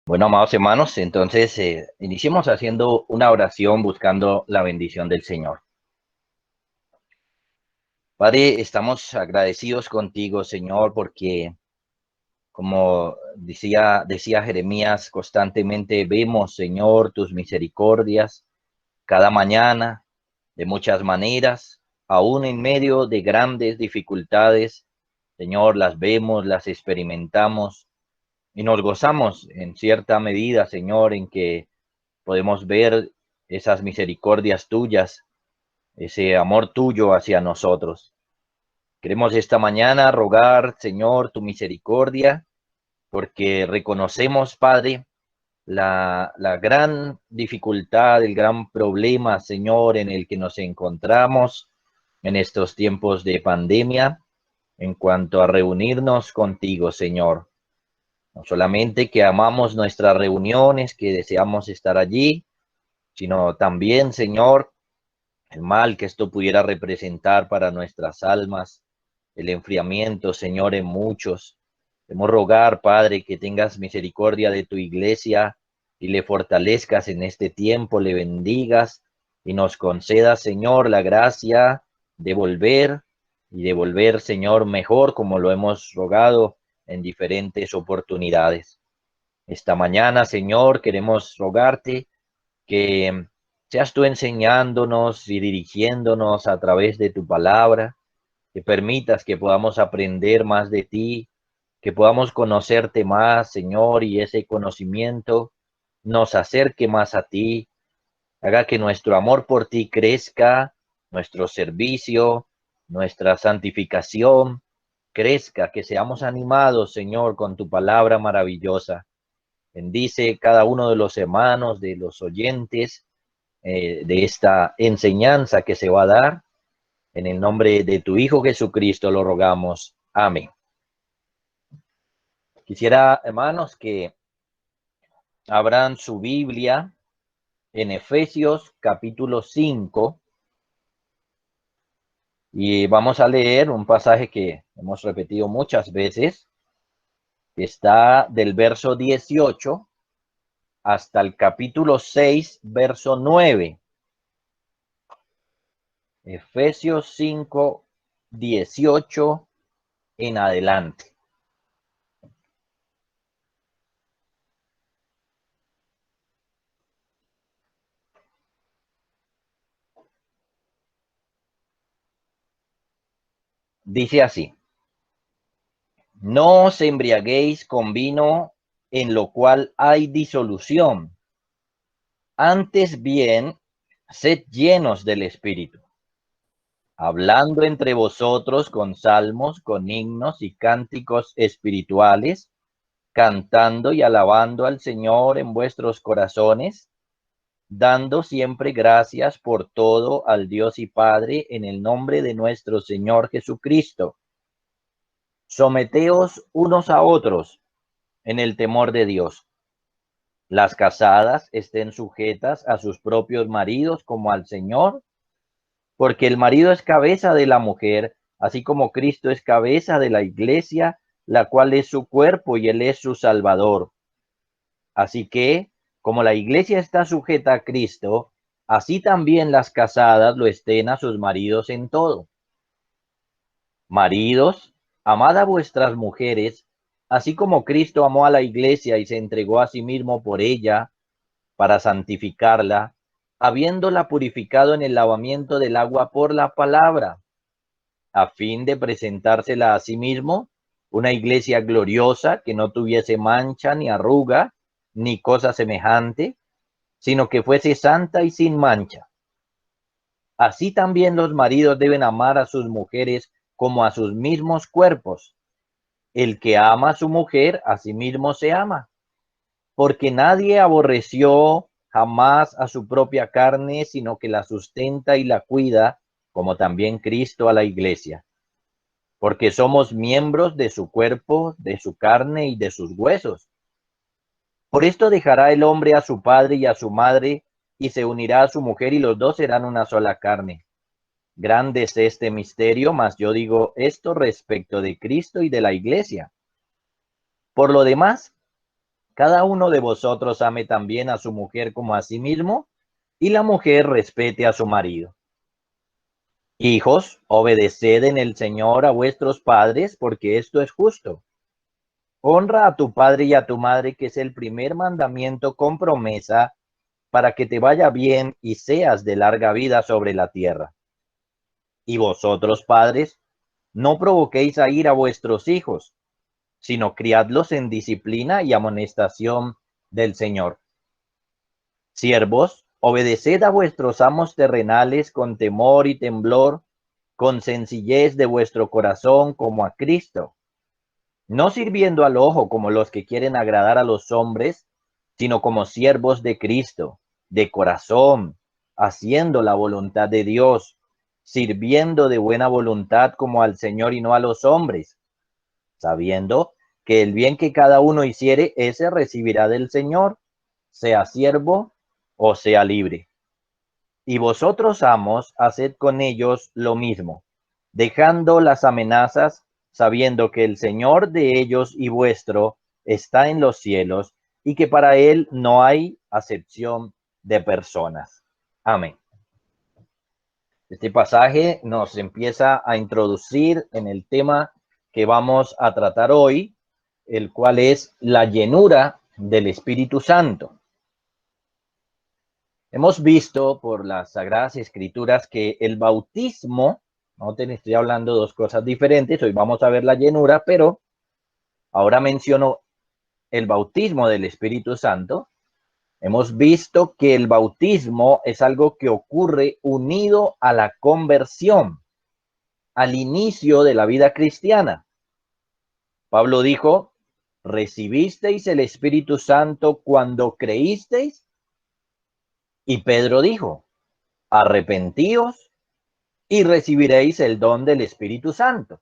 Bueno, amados hermanos, entonces iniciemos haciendo una oración buscando la bendición del Señor. Padre, estamos agradecidos contigo, Señor, porque como decía Jeremías, constantemente vemos, Señor, tus misericordias cada mañana, de muchas maneras, aún en medio de grandes dificultades, Señor, las vemos, las experimentamos y nos gozamos en cierta medida, Señor, en que podemos ver esas misericordias tuyas, ese amor tuyo hacia nosotros. Queremos esta mañana rogar, Señor, tu misericordia, porque reconocemos, Padre, la gran dificultad, el gran problema, Señor, en el que nos encontramos en estos tiempos de pandemia, en cuanto a reunirnos contigo, Señor. No solamente que amamos nuestras reuniones, que deseamos estar allí, sino también, Señor, el mal que esto pudiera representar para nuestras almas, el enfriamiento, Señor, en muchos. Debemos rogar, Padre, que tengas misericordia de tu iglesia y le fortalezcas en este tiempo, le bendigas y nos concedas, Señor, la gracia de volver y de volver, Señor, mejor como lo hemos rogado en diferentes oportunidades. Esta mañana, Señor, queremos rogarte que seas tú enseñándonos y dirigiéndonos a través de tu palabra, que permitas que podamos aprender más de ti, que podamos conocerte más, Señor, y ese conocimiento nos acerque más a ti, haga que nuestro amor por ti crezca, nuestro servicio, nuestra santificación crezca, que seamos animados, Señor, con tu palabra maravillosa. Bendice cada uno de los hermanos, de los oyentes, de esta enseñanza que se va a dar. En el nombre de tu Hijo Jesucristo lo rogamos. Amén. Quisiera, hermanos, que abran su Biblia en Efesios capítulo 5 y vamos a leer un pasaje que hemos repetido muchas veces. Está del verso 18 hasta el capítulo 6, verso 9. Efesios 5, 18 en adelante. Dice así: no os embriaguéis con vino, en lo cual hay disolución. Antes bien, sed llenos del Espíritu, hablando entre vosotros con salmos, con himnos y cánticos espirituales, cantando y alabando al Señor en vuestros corazones, dando siempre gracias por todo al Dios y Padre en el nombre de nuestro Señor Jesucristo. Someteos unos a otros en el temor de Dios. Las casadas estén sujetas a sus propios maridos como al Señor, porque el marido es cabeza de la mujer, así como Cristo es cabeza de la iglesia, la cual es su cuerpo y él es su Salvador. Así que, como la iglesia está sujeta a Cristo, así también las casadas lo estén a sus maridos en todo. Maridos, amad a vuestras mujeres, así como Cristo amó a la iglesia y se entregó a sí mismo por ella, para santificarla, habiéndola purificado en el lavamiento del agua por la palabra, a fin de presentársela a sí mismo, una iglesia gloriosa que no tuviese mancha ni arruga, ni cosa semejante, sino que fuese santa y sin mancha. Así también los maridos deben amar a sus mujeres como a sus mismos cuerpos. El que ama a su mujer, a sí mismo se ama, porque nadie aborreció jamás a su propia carne, sino que la sustenta y la cuida, como también Cristo a la iglesia, porque somos miembros de su cuerpo, de su carne y de sus huesos. Por esto dejará el hombre a su padre y a su madre, y se unirá a su mujer, y los dos serán una sola carne. Grande es este misterio, mas yo digo esto respecto de Cristo y de la iglesia. Por lo demás, Cada uno de vosotros ame también a su mujer como a sí mismo, y la mujer respete a su marido. Hijos, obedeced en el Señor a vuestros padres, porque esto es justo. Honra a tu padre y a tu madre, que es el primer mandamiento con promesa, para que te vaya bien y seas de larga vida sobre la tierra. Y vosotros, padres, no provoquéis a ira a vuestros hijos, sino criadlos en disciplina y amonestación del Señor. Siervos, obedeced a vuestros amos terrenales con temor y temblor, con sencillez de vuestro corazón como a Cristo, no sirviendo al ojo como los que quieren agradar a los hombres, sino como siervos de Cristo, de corazón, haciendo la voluntad de Dios, sirviendo de buena voluntad como al Señor y no a los hombres, sabiendo que el bien que cada uno hiciere, ese recibirá del Señor, sea siervo o sea libre. Y vosotros, amos, haced con ellos lo mismo, dejando las amenazas, sabiendo que el Señor de ellos y vuestro está en los cielos, y que para él no hay acepción de personas. Amén. Este pasaje nos empieza a introducir en el tema que vamos a tratar hoy, el cual es la llenura del Espíritu Santo. Hemos visto por las Sagradas Escrituras que el bautismo, no te estoy hablando de dos cosas diferentes, hoy vamos a ver la llenura, pero ahora menciono el bautismo del Espíritu Santo. Hemos visto que el bautismo es algo que ocurre unido a la conversión, al inicio de la vida cristiana. Pablo dijo, ¿recibisteis el Espíritu Santo cuando creísteis? Y Pedro dijo, arrepentíos y recibiréis el don del Espíritu Santo.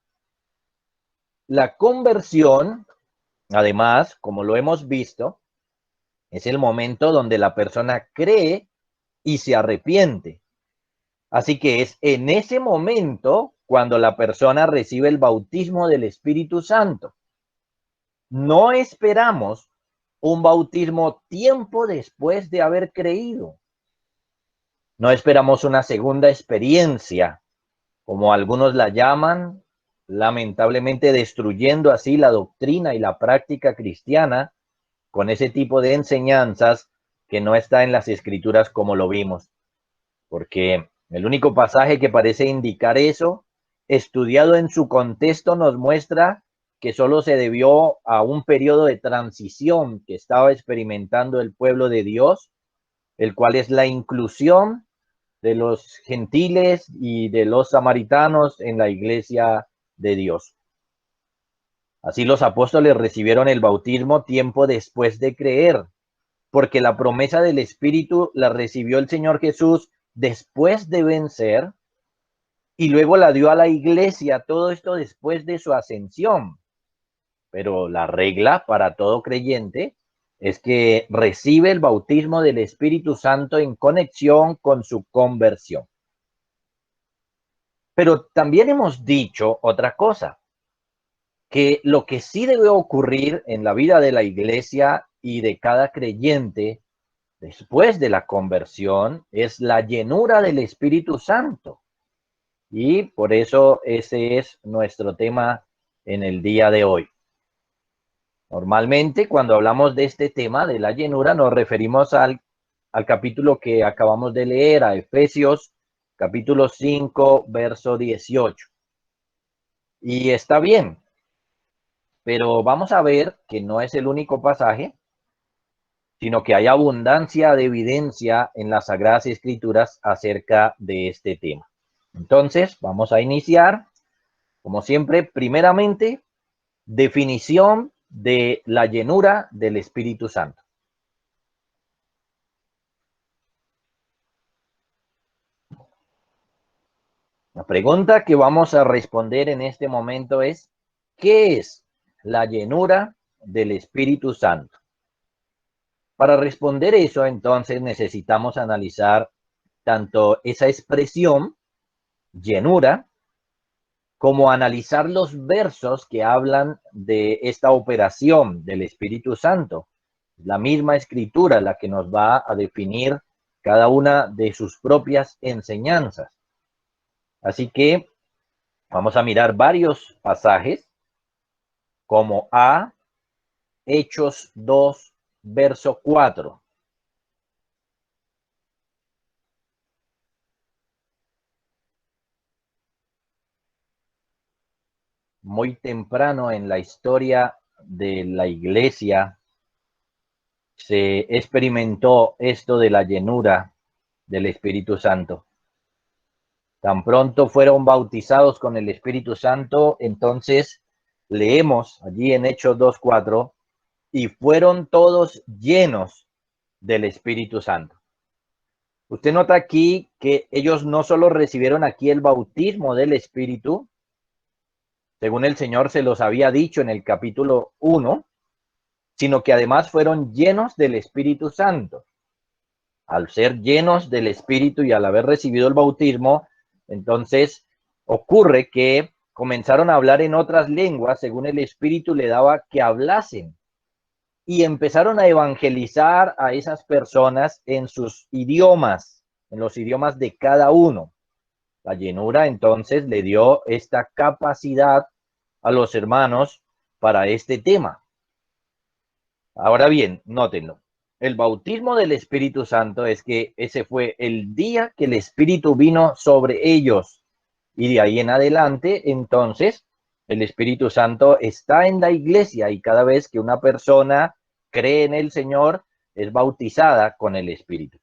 La conversión, además, como lo hemos visto, es el momento donde la persona cree y se arrepiente. Así que es en ese momento cuando la persona recibe el bautismo del Espíritu Santo. No esperamos un bautismo tiempo después de haber creído. No esperamos una segunda experiencia, como algunos la llaman, lamentablemente destruyendo así la doctrina y la práctica cristiana con ese tipo de enseñanzas que no está en las escrituras como lo vimos. Porque el único pasaje que parece indicar eso, estudiado en su contexto, nos muestra que solo se debió a un periodo de transición que estaba experimentando el pueblo de Dios, el cual es la inclusión de los gentiles y de los samaritanos en la iglesia de Dios. Así los apóstoles recibieron el bautismo tiempo después de creer, porque la promesa del Espíritu la recibió el Señor Jesús después de vencer y luego la dio a la iglesia, todo esto después de su ascensión. Pero la regla para todo creyente es que recibe el bautismo del Espíritu Santo en conexión con su conversión. Pero también hemos dicho otra cosa, que lo que sí debe ocurrir en la vida de la iglesia y de cada creyente después de la conversión es la llenura del Espíritu Santo. Y por eso ese es nuestro tema en el día de hoy. Normalmente cuando hablamos de este tema de la llenura nos referimos al capítulo que acabamos de leer, a Efesios capítulo 5, verso 18. Y está bien, pero vamos a ver que no es el único pasaje, sino que hay abundancia de evidencia en las Sagradas Escrituras acerca de este tema. Entonces, vamos a iniciar, como siempre, primeramente, definición de la llenura del Espíritu Santo. La pregunta que vamos a responder en este momento es, ¿qué es la llenura del Espíritu Santo? Para responder eso, entonces necesitamos analizar tanto esa expresión, llenura, como analizar los versos que hablan de esta operación del Espíritu Santo, La misma escritura la que nos va a definir cada una de sus propias enseñanzas. Así que vamos a mirar varios pasajes como a Hechos 2, verso 4. Muy temprano en la historia de la iglesia se experimentó esto de la llenura del Espíritu Santo. Tan pronto fueron bautizados con el Espíritu Santo, entonces leemos allí en Hechos 2:4, y fueron todos llenos del Espíritu Santo. Usted nota aquí que ellos no solo recibieron aquí el bautismo del Espíritu, según el Señor se los había dicho en el capítulo 1, sino que además fueron llenos del Espíritu Santo. Al ser llenos del Espíritu y al haber recibido el bautismo, entonces ocurre que comenzaron a hablar en otras lenguas según el Espíritu le daba que hablasen, y empezaron a evangelizar a esas personas en sus idiomas, en los idiomas de cada uno. La llenura entonces le dio esta capacidad a los hermanos para este tema. Ahora bien, nótenlo. El bautismo del Espíritu Santo es que ese fue el día que el Espíritu vino sobre ellos. Y de ahí en adelante, entonces, el Espíritu Santo está en la iglesia y cada vez que una persona cree en el Señor, es bautizada con el Espíritu.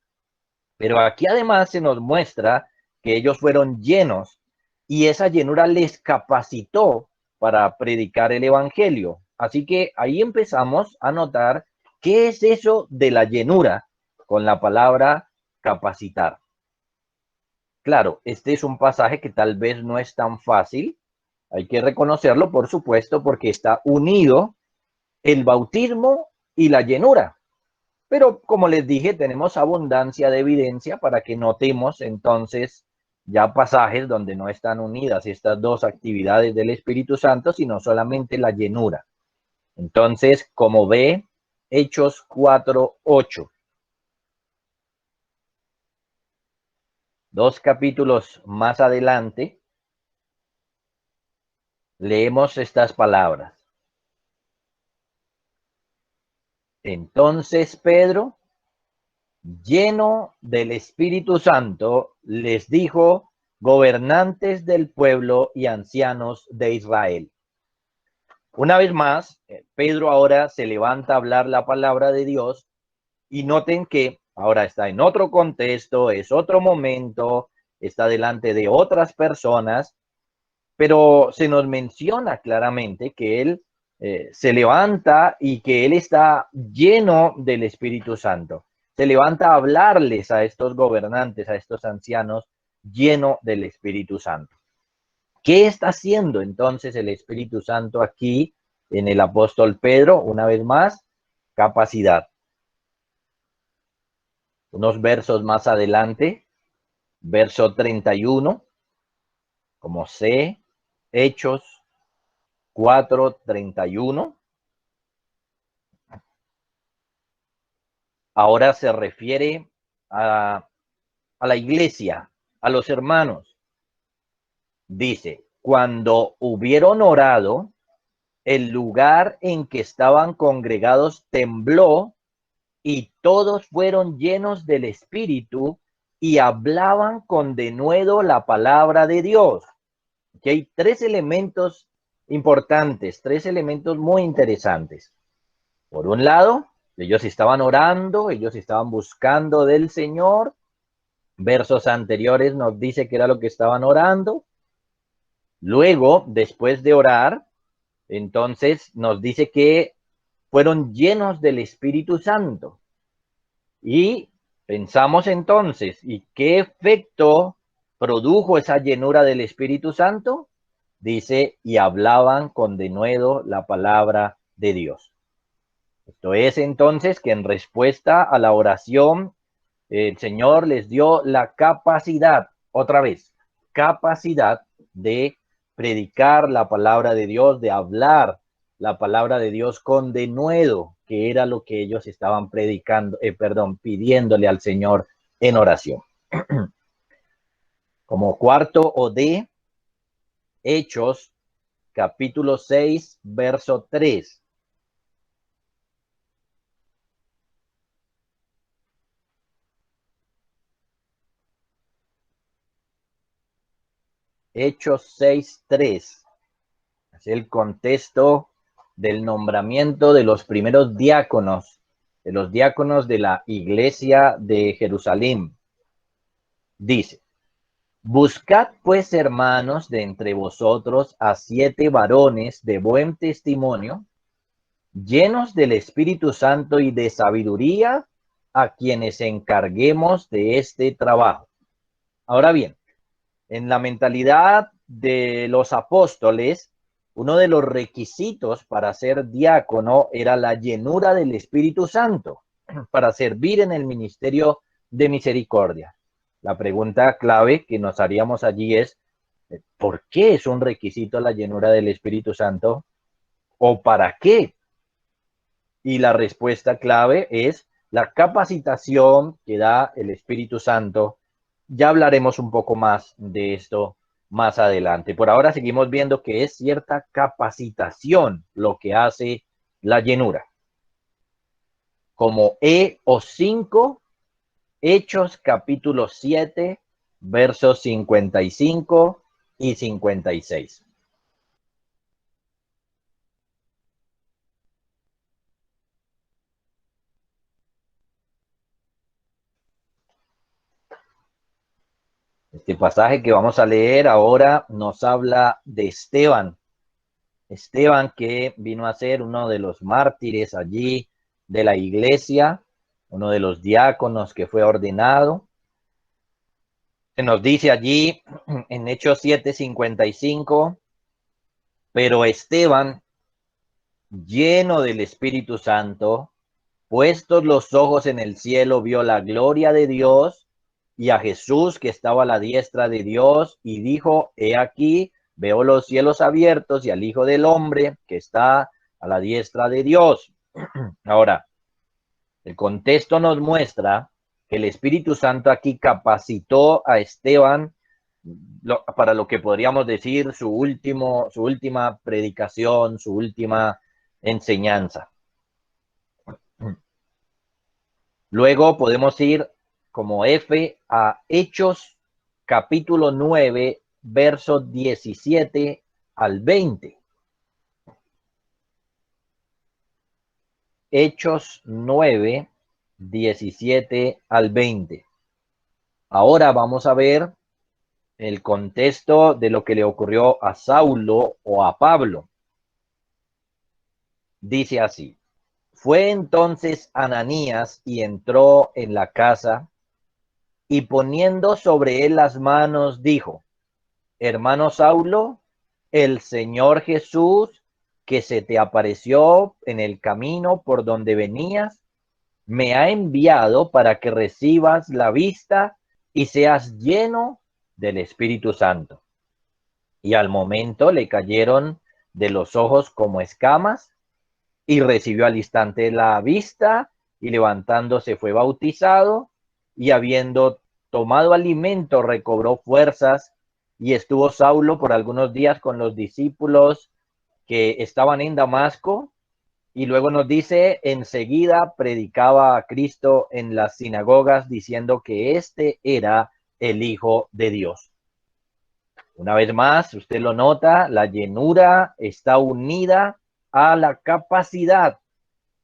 Pero aquí además se nos muestra que ellos fueron llenos y esa llenura les capacitó para predicar el Evangelio. Así que ahí empezamos a notar qué es eso de la llenura con la palabra capacitar. Claro, este es un pasaje que tal vez no es tan fácil, hay que reconocerlo, por supuesto, porque está unido el bautismo y la llenura. Pero como les dije, tenemos abundancia de evidencia para que notemos entonces ya pasajes donde no están unidas estas dos actividades del Espíritu Santo, sino solamente la llenura. Entonces, como ve, Hechos 4:8. Dos capítulos más adelante, leemos estas palabras. Entonces Pedro, lleno del Espíritu Santo, les dijo: gobernantes del pueblo y ancianos de Israel. Una vez más, Pedro ahora se levanta a hablar la palabra de Dios y noten que ahora está en otro contexto, es otro momento, está delante de otras personas, pero se nos menciona claramente que él se levanta y que él está lleno del Espíritu Santo. Se levanta a hablarles a estos gobernantes, a estos ancianos, lleno del Espíritu Santo. ¿Qué está haciendo entonces el Espíritu Santo aquí en el apóstol Pedro? Una vez más, capacidad. Unos versos más adelante, verso 31, como C, Hechos 4:31. Ahora se refiere a la iglesia, a los hermanos. Dice: cuando hubieron orado, el lugar en que estaban congregados tembló y todos fueron llenos del Espíritu y hablaban con denuedo la palabra de Dios. Aquí hay tres elementos importantes, tres elementos muy interesantes. Por un lado, ellos estaban orando, ellos estaban buscando del Señor. Versos anteriores nos dice que era lo que estaban orando. Luego, después de orar, entonces nos dice que fueron llenos del Espíritu Santo. Y pensamos entonces, ¿y qué efecto produjo esa llenura del Espíritu Santo? Dice: y hablaban con denuedo la palabra de Dios. Esto es entonces que en respuesta a la oración, el Señor les dio la capacidad, otra vez, capacidad de predicar la palabra de Dios, de hablar la palabra de Dios con denuedo, que era lo que ellos estaban pidiéndole al Señor en oración. Como cuarto o D, Hechos, capítulo 6, verso 3. Hechos 6:3. Es el contexto del nombramiento de los primeros diáconos, de los diáconos de la iglesia de Jerusalén. Dice: buscad pues, hermanos, de entre vosotros a 7 varones de buen testimonio, llenos del Espíritu Santo y de sabiduría, a quienes encarguemos de este trabajo. Ahora bien, en la mentalidad de los apóstoles, uno de los requisitos para ser diácono era la llenura del Espíritu Santo, para servir en el ministerio de misericordia. La pregunta clave que nos haríamos allí es, ¿por qué es un requisito la llenura del Espíritu Santo? ¿O para qué? Y la respuesta clave es la capacitación que da el Espíritu Santo. Ya hablaremos un poco más de esto más adelante. Por ahora seguimos viendo que es cierta capacitación lo que hace la llenura. Como E o 5, Hechos capítulo 7, versos 55 y 56. Este pasaje que vamos a leer ahora nos habla de Esteban. Esteban, que vino a ser uno de los mártires allí de la iglesia, uno de los diáconos que fue ordenado. Se nos dice allí en Hechos 7:55, pero Esteban, lleno del Espíritu Santo, puestos los ojos en el cielo, vio la gloria de Dios y a Jesús que estaba a la diestra de Dios, y dijo: he aquí, veo los cielos abiertos y al Hijo del Hombre que está a la diestra de Dios. Ahora, el contexto nos muestra que el Espíritu Santo aquí capacitó a Esteban para lo que podríamos decir su última predicación, su última enseñanza. Luego podemos ir como F a Hechos capítulo 9, versos 17 al 20. Hechos 9, 17 al 20. Ahora vamos a ver el contexto de lo que le ocurrió a Saulo o a Pablo. Dice así: fue entonces Ananías y entró en la casa, y poniendo sobre él las manos dijo: hermano Saulo, el Señor Jesús, que se te apareció en el camino por donde venías, me ha enviado para que recibas la vista y seas lleno del Espíritu Santo. Y al momento le cayeron de los ojos como escamas, y recibió al instante la vista, y levantándose fue bautizado, y habiendo tomado alimento recobró fuerzas, y estuvo Saulo por algunos días con los discípulos que estaban en Damasco. Y luego nos dice: enseguida predicaba a Cristo en las sinagogas, diciendo que este era el Hijo de Dios. Una vez más, usted lo nota, la llenura está unida a la capacidad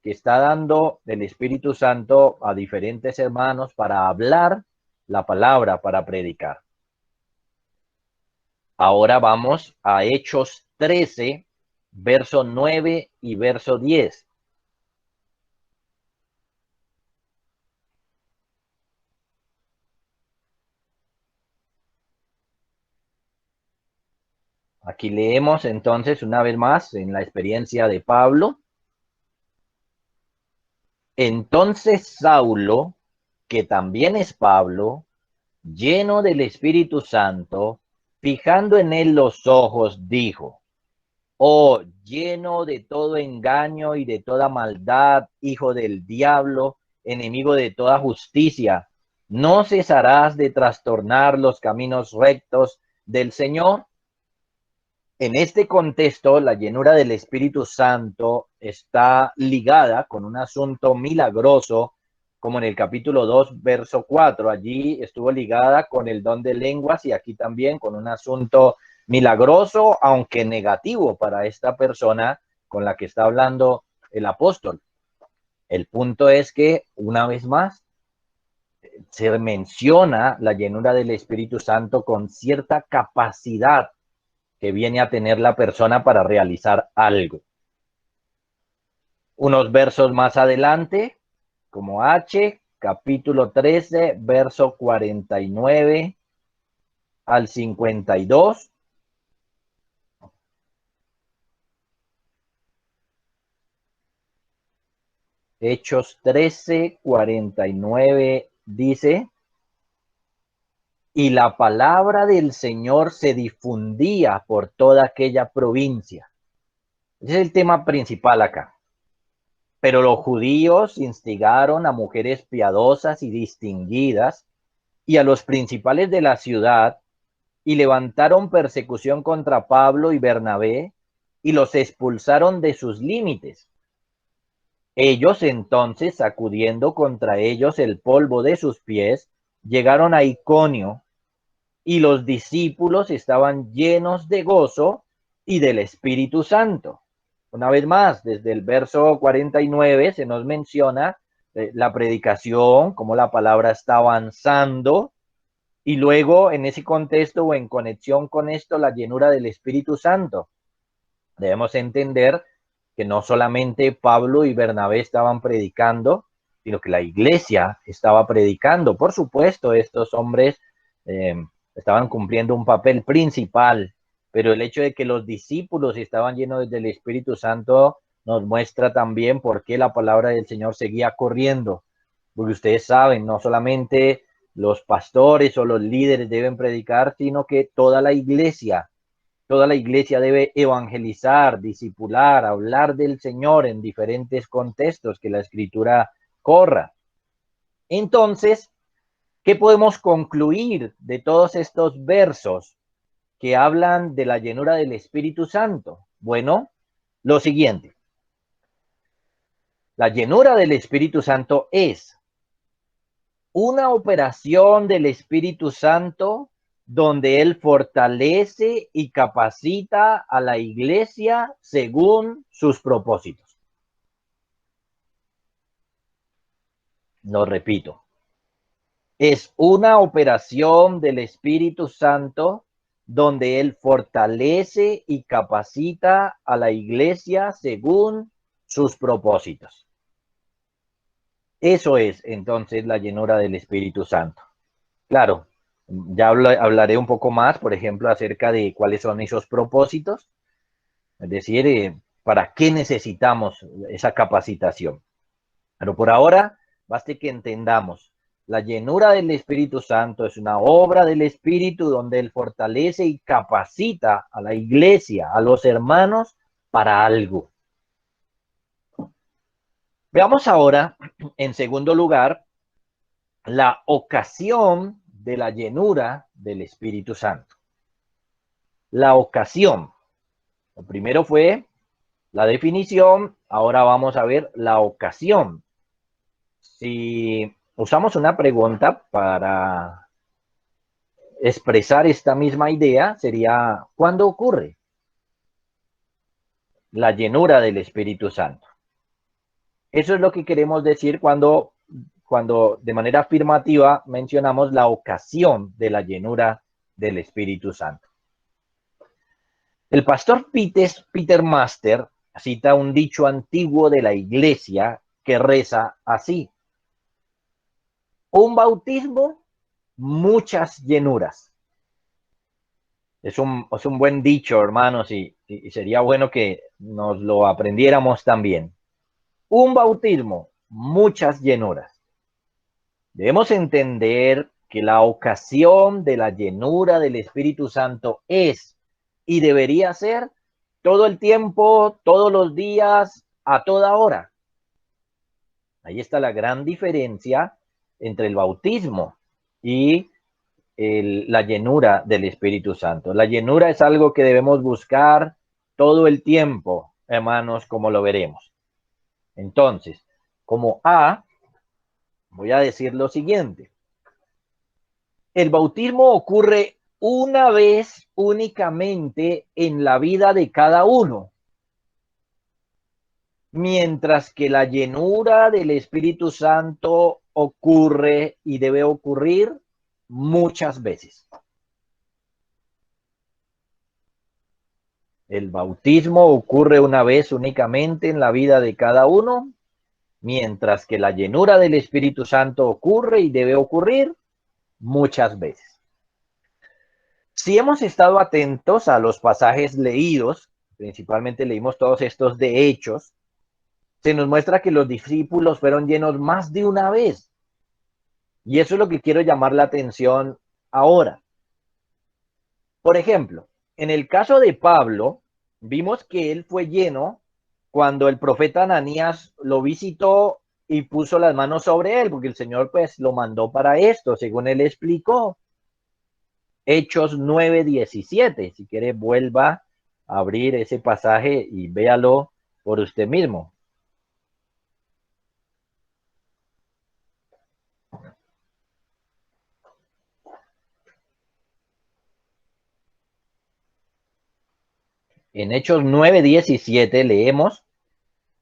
que está dando el Espíritu Santo a diferentes hermanos para hablar la palabra, para predicar. Ahora vamos a Hechos 13, verso 9 y verso 10. Aquí leemos entonces una vez más en la experiencia de Pablo. Entonces Saulo, que también es Pablo, lleno del Espíritu Santo, fijando en él los ojos, dijo: Oh, lleno de todo engaño y de toda maldad, hijo del diablo, enemigo de toda justicia, ¿no cesarás de trastornar los caminos rectos del Señor? En este contexto, la llenura del Espíritu Santo está ligada con un asunto milagroso, como en el capítulo 2, verso 4. Allí estuvo ligada con el don de lenguas y aquí también con un asunto milagroso, aunque negativo para esta persona con la que está hablando el apóstol. El punto es que, una vez más, se menciona la llenura del Espíritu Santo con cierta capacidad que viene a tener la persona para realizar algo. Unos versos más adelante, como H, capítulo 13, verso 49 al 52. Hechos 13, 49 dice: y la palabra del Señor se difundía por toda aquella provincia. Ese es el tema principal acá. Pero los judíos instigaron a mujeres piadosas y distinguidas y a los principales de la ciudad y levantaron persecución contra Pablo y Bernabé y los expulsaron de sus límites. Ellos entonces, sacudiendo contra ellos el polvo de sus pies, llegaron a Iconio y los discípulos estaban llenos de gozo y del Espíritu Santo. Una vez más, desde el verso 49 se nos menciona la predicación, cómo la palabra está avanzando, y luego en ese contexto o en conexión con esto, la llenura del Espíritu Santo. Debemos entender que no solamente Pablo y Bernabé estaban predicando, sino que la iglesia estaba predicando. Por supuesto, estos hombres eh, estaban cumpliendo un papel principal, pero el hecho de que los discípulos estaban llenos del Espíritu Santo nos muestra también por qué la palabra del Señor seguía corriendo. Porque ustedes saben, no solamente los pastores o los líderes deben predicar, sino que toda la iglesia debe evangelizar, discipular, hablar del Señor en diferentes contextos que la escritura corra. Entonces, ¿qué podemos concluir de todos estos versos que hablan de la llenura del Espíritu Santo? Bueno, lo siguiente. La llenura del Espíritu Santo es una operación del Espíritu Santo donde Él fortalece y capacita a la iglesia según sus propósitos. Lo repito. Es una operación del Espíritu Santo donde Él fortalece y capacita a la iglesia según sus propósitos. Eso es entonces la llenura del Espíritu Santo. Claro, ya hablaré un poco más, por ejemplo, acerca de cuáles son esos propósitos, es decir, para qué necesitamos esa capacitación. Pero por ahora, baste que entendamos, la llenura del Espíritu Santo es una obra del Espíritu donde Él fortalece y capacita a la iglesia, a los hermanos, para algo. Veamos ahora, en segundo lugar, la ocasión de la llenura del Espíritu Santo. La ocasión. Lo primero fue la definición, ahora vamos a ver la ocasión. Si usamos una pregunta para expresar esta misma idea, sería, ¿cuándo ocurre la llenura del Espíritu Santo? Eso es lo que queremos decir cuando de manera afirmativa mencionamos la ocasión de la llenura del Espíritu Santo. El pastor Peter Master cita un dicho antiguo de la iglesia que reza así: un bautismo, muchas llenuras. Es un buen dicho, hermanos, y sería bueno que nos lo aprendiéramos también. Un bautismo, muchas llenuras. Debemos entender que la ocasión de la llenura del Espíritu Santo es y debería ser todo el tiempo, todos los días, a toda hora. Ahí está la gran diferencia entre el bautismo y la llenura del Espíritu Santo. La llenura es algo que debemos buscar todo el tiempo, hermanos, como lo veremos. Entonces, como A, voy a decir lo siguiente. El bautismo ocurre una vez únicamente en la vida de cada uno, mientras que la llenura del Espíritu Santo ocurre y debe ocurrir muchas veces. El bautismo ocurre una vez únicamente en la vida de cada uno, mientras que la llenura del Espíritu Santo ocurre y debe ocurrir muchas veces. Si hemos estado atentos a los pasajes leídos, principalmente leímos todos estos de Hechos, se nos muestra que los discípulos fueron llenos más de una vez. Y eso es lo que quiero llamar la atención ahora. Por ejemplo, en el caso de Pablo, vimos que él fue lleno cuando el profeta Ananías lo visitó y puso las manos sobre él, porque el Señor pues lo mandó para esto, según él explicó. Hechos 9:17. Si quiere, vuelva a abrir ese pasaje y véalo por usted mismo. En Hechos 9:17 leemos: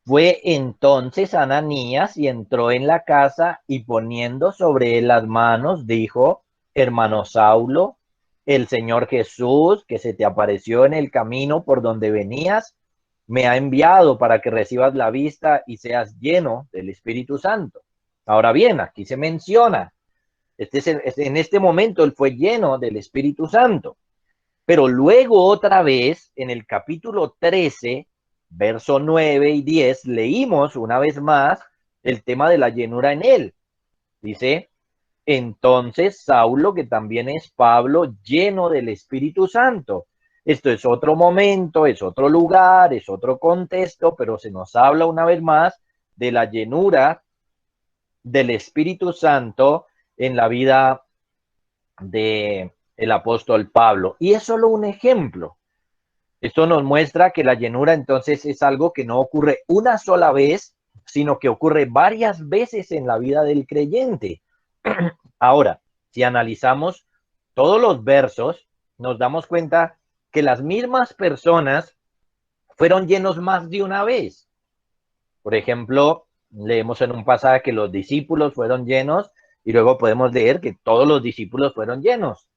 fue entonces Ananías y entró en la casa y poniendo sobre él las manos, dijo: hermano Saulo, el Señor Jesús, que se te apareció en el camino por donde venías, me ha enviado para que recibas la vista y seas lleno del Espíritu Santo. Ahora bien, aquí se menciona, en este momento él fue lleno del Espíritu Santo. Pero luego otra vez, en el capítulo 13, verso 9 y 10, leímos una vez más el tema de la llenura en él. Dice: entonces Saulo, que también es Pablo, lleno del Espíritu Santo. Esto es otro momento, es otro lugar, es otro contexto, pero se nos habla una vez más de la llenura del Espíritu Santo en la vida de el apóstol Pablo. Y es solo un ejemplo. Esto nos muestra que la llenura entonces es algo que no ocurre una sola vez, sino que ocurre varias veces en la vida del creyente. Ahora, si analizamos todos los versos, nos damos cuenta que las mismas personas fueron llenos más de una vez. Por ejemplo, leemos en un pasaje que los discípulos fueron llenos y luego podemos leer que todos los discípulos fueron llenos,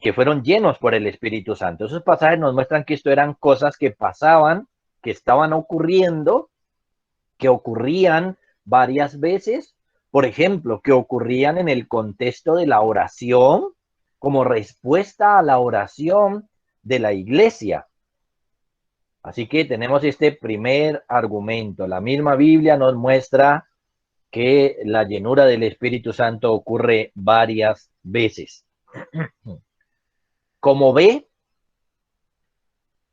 que fueron llenos por el Espíritu Santo. Esos pasajes nos muestran que esto eran cosas que pasaban, que estaban ocurriendo, que ocurrían varias veces, por ejemplo, que ocurrían en el contexto de la oración, como respuesta a la oración de la iglesia. Así que tenemos este primer argumento. La misma Biblia nos muestra que la llenura del Espíritu Santo ocurre varias veces. Como ve,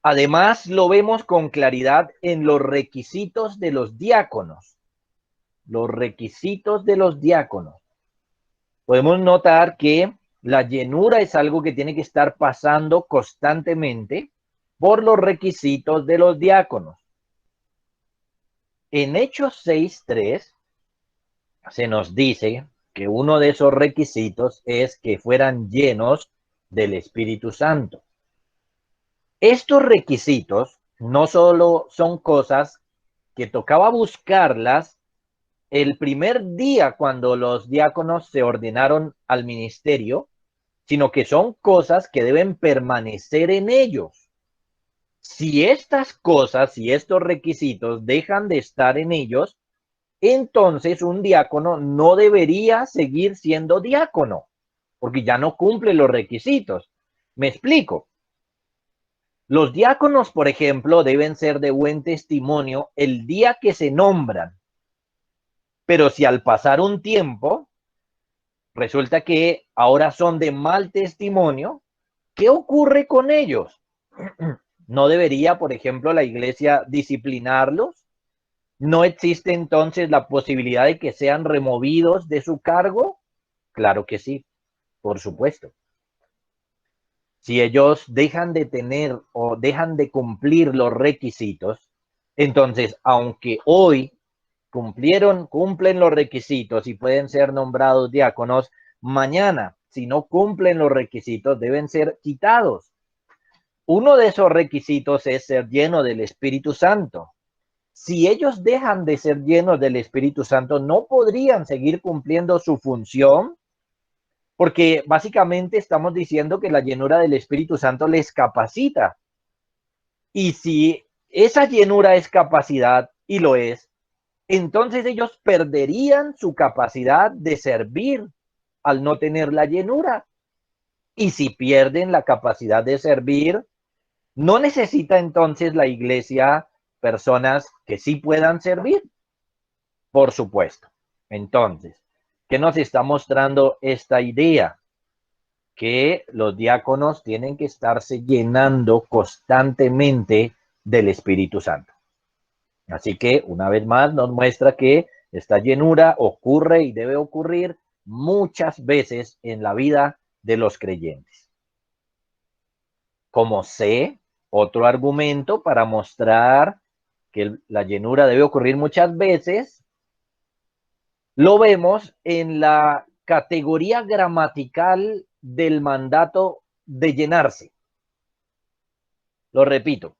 además lo vemos con claridad en los requisitos de los diáconos. Los requisitos de los diáconos. Podemos notar que la llenura es algo que tiene que estar pasando constantemente por los requisitos de los diáconos. En Hechos 6:3 se nos dice que uno de esos requisitos es que fueran llenos del Espíritu Santo. Estos requisitos no solo son cosas que tocaba buscarlas el primer día cuando los diáconos se ordenaron al ministerio, sino que son cosas que deben permanecer en ellos. Si estas cosas, si estos requisitos dejan de estar en ellos, entonces un diácono no debería seguir siendo diácono, porque ya no cumple los requisitos. Me explico. Los diáconos, por ejemplo, deben ser de buen testimonio el día que se nombran. Pero si al pasar un tiempo resulta que ahora son de mal testimonio, ¿qué ocurre con ellos? ¿No debería, por ejemplo, la iglesia disciplinarlos? ¿No existe entonces la posibilidad de que sean removidos de su cargo? Claro que sí, por supuesto. Si ellos dejan de tener o dejan de cumplir los requisitos, entonces, aunque hoy cumplen los requisitos y pueden ser nombrados diáconos, mañana, si no cumplen los requisitos, deben ser quitados. Uno de esos requisitos es ser lleno del Espíritu Santo. Si ellos dejan de ser llenos del Espíritu Santo, no podrían seguir cumpliendo su función, porque básicamente estamos diciendo que la llenura del Espíritu Santo les capacita. Y si esa llenura es capacidad, y lo es, entonces ellos perderían su capacidad de servir al no tener la llenura. Y si pierden la capacidad de servir, no necesita entonces la iglesia personas que sí puedan servir, por supuesto. Entonces, ¿qué nos está mostrando esta idea? Que los diáconos tienen que estarse llenando constantemente del Espíritu Santo. Así que, una vez más, nos muestra que esta llenura ocurre y debe ocurrir muchas veces en la vida de los creyentes. Como C, otro argumento para mostrar que la llenura debe ocurrir muchas veces, lo vemos en la categoría gramatical del mandato de llenarse. Lo repito,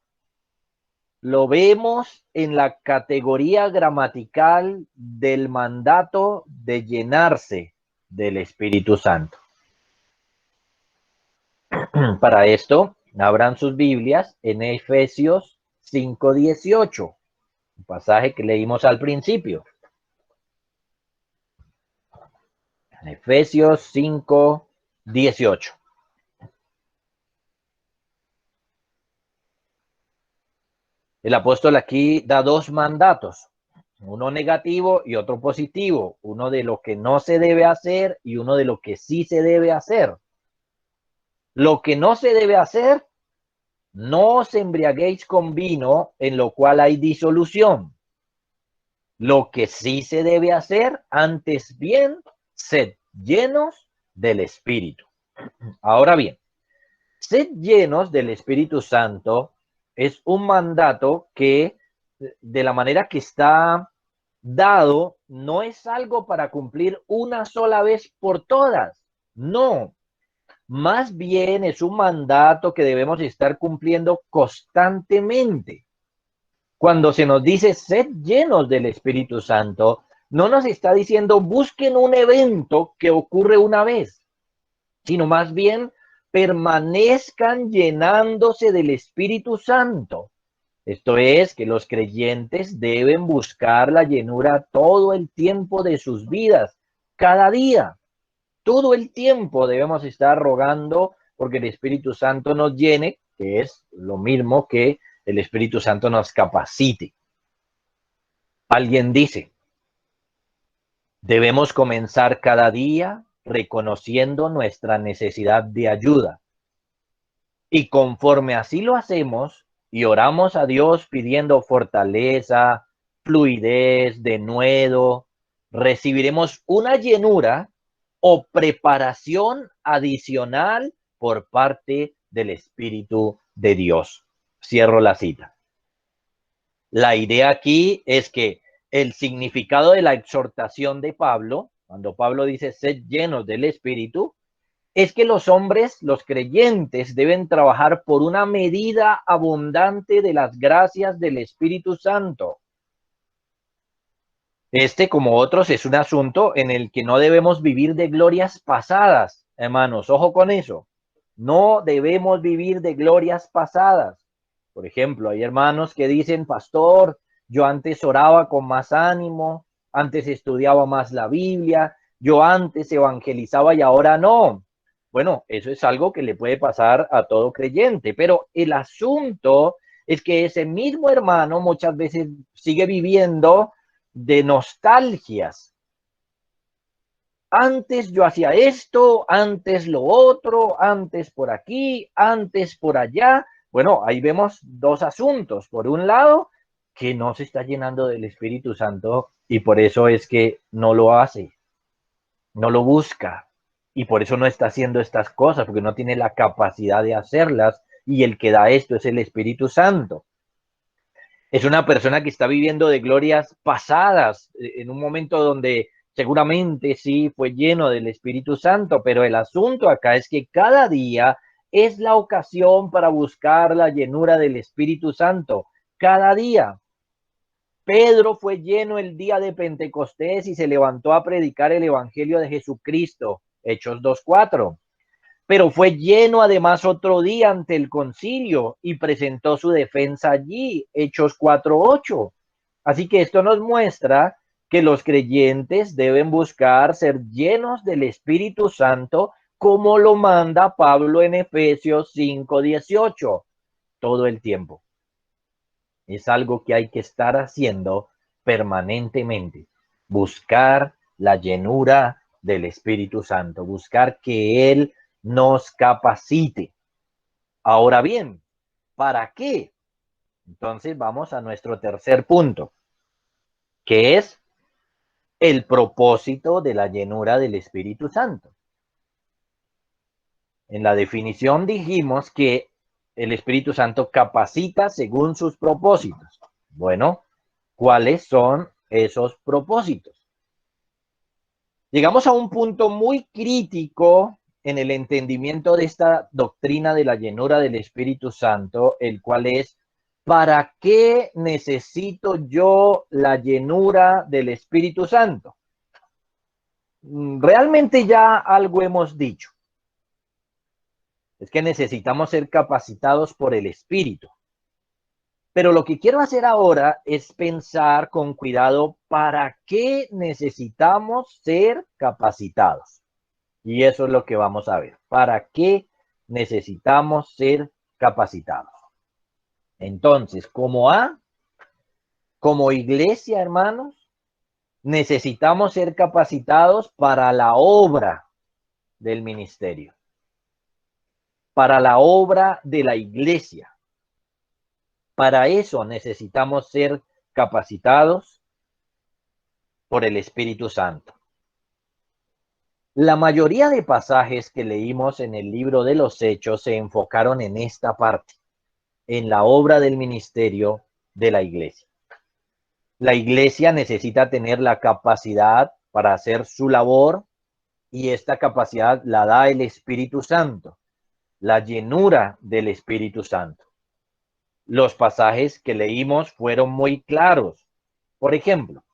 lo vemos en la categoría gramatical del mandato de llenarse del Espíritu Santo. Para esto, abran sus Biblias en Efesios 5:18, un pasaje que leímos al principio. En Efesios 5:18. El apóstol aquí da dos mandatos, uno negativo y otro positivo, uno de lo que no se debe hacer y uno de lo que sí se debe hacer. Lo que no se debe hacer, no os embriaguéis con vino en lo cual hay disolución. Lo que sí se debe hacer, antes bien, sed llenos del Espíritu. Ahora bien, sed llenos del Espíritu Santo es un mandato que, de la manera que está dado, no es algo para cumplir una sola vez por todas. No, más bien es un mandato que debemos estar cumpliendo constantemente. Cuando se nos dice sed llenos del Espíritu Santo, no nos está diciendo busquen un evento que ocurre una vez, sino más bien permanezcan llenándose del Espíritu Santo. Esto es, que los creyentes deben buscar la llenura todo el tiempo de sus vidas, cada día. Todo el tiempo debemos estar rogando porque el Espíritu Santo nos llene, que es lo mismo que el Espíritu Santo nos capacite. Alguien dice, debemos comenzar cada día reconociendo nuestra necesidad de ayuda. Y conforme así lo hacemos y oramos a Dios pidiendo fortaleza, fluidez, denuedo, recibiremos una llenura o preparación adicional por parte del Espíritu de Dios. Cierro la cita. La idea aquí es que el significado de la exhortación de Pablo, cuando Pablo dice sed llenos del Espíritu, es que los hombres, los creyentes, deben trabajar por una medida abundante de las gracias del Espíritu Santo. Este, como otros, es un asunto en el que no debemos vivir de glorias pasadas, hermanos. Ojo con eso. No debemos vivir de glorias pasadas. Por ejemplo, hay hermanos que dicen, pastor, yo antes oraba con más ánimo, antes estudiaba más la Biblia, yo antes evangelizaba y ahora no. Bueno, eso es algo que le puede pasar a todo creyente, pero el asunto es que ese mismo hermano muchas veces sigue viviendo de nostalgias. Antes yo hacía esto, antes lo otro, antes por aquí, antes por allá, Bueno, ahí vemos dos asuntos. Por un lado, que no se está llenando del Espíritu Santo y por eso es que no lo hace, no lo busca y por eso no está haciendo estas cosas, porque no tiene la capacidad de hacerlas y el que da esto es el Espíritu Santo. Es una persona que está viviendo de glorias pasadas, en un momento donde seguramente sí fue lleno del Espíritu Santo, pero el asunto acá es que cada día es la ocasión para buscar la llenura del Espíritu Santo. Cada día. Pedro fue lleno el día de Pentecostés y se levantó a predicar el Evangelio de Jesucristo. Hechos 2:4. Pero fue lleno además otro día ante el concilio y presentó su defensa allí, Hechos 4:8. Así que esto nos muestra que los creyentes deben buscar ser llenos del Espíritu Santo como lo manda Pablo en Efesios 5:18, todo el tiempo. Es algo que hay que estar haciendo permanentemente, buscar la llenura del Espíritu Santo, buscar que Él nos capacite. Ahora bien, ¿para qué? Entonces vamos a nuestro tercer punto, que es el propósito de la llenura del Espíritu Santo. En la definición dijimos que el Espíritu Santo capacita según sus propósitos. Bueno, ¿cuáles son esos propósitos? Llegamos a un punto muy crítico en el entendimiento de esta doctrina de la llenura del Espíritu Santo, el cual es, ¿para qué necesito yo la llenura del Espíritu Santo? Realmente ya algo hemos dicho. Es que necesitamos ser capacitados por el Espíritu. Pero lo que quiero hacer ahora es pensar con cuidado para qué necesitamos ser capacitados. Y eso es lo que vamos a ver. ¿Para qué necesitamos ser capacitados? Entonces, como iglesia, hermanos, necesitamos ser capacitados para la obra del ministerio, para la obra de la iglesia. Para eso necesitamos ser capacitados por el Espíritu Santo. La mayoría de pasajes que leímos en el libro de los Hechos se enfocaron en esta parte, en la obra del ministerio de la iglesia. La iglesia necesita tener la capacidad para hacer su labor y esta capacidad la da el Espíritu Santo, la llenura del Espíritu Santo. Los pasajes que leímos fueron muy claros. Por ejemplo,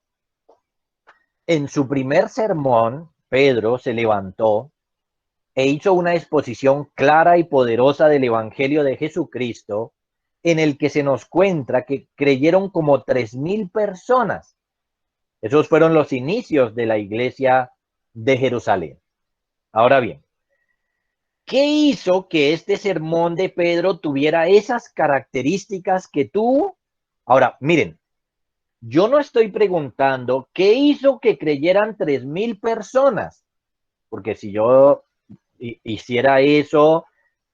en su primer sermón, Pedro se levantó e hizo una exposición clara y poderosa del Evangelio de Jesucristo, en el que se nos cuenta que creyeron como 3,000 personas. Esos fueron los inicios de la iglesia de Jerusalén. Ahora bien, ¿qué hizo que este sermón de Pedro tuviera esas características que tuvo? Ahora, miren, yo no estoy preguntando qué hizo que creyeran 3,000 personas, porque si yo hiciera eso,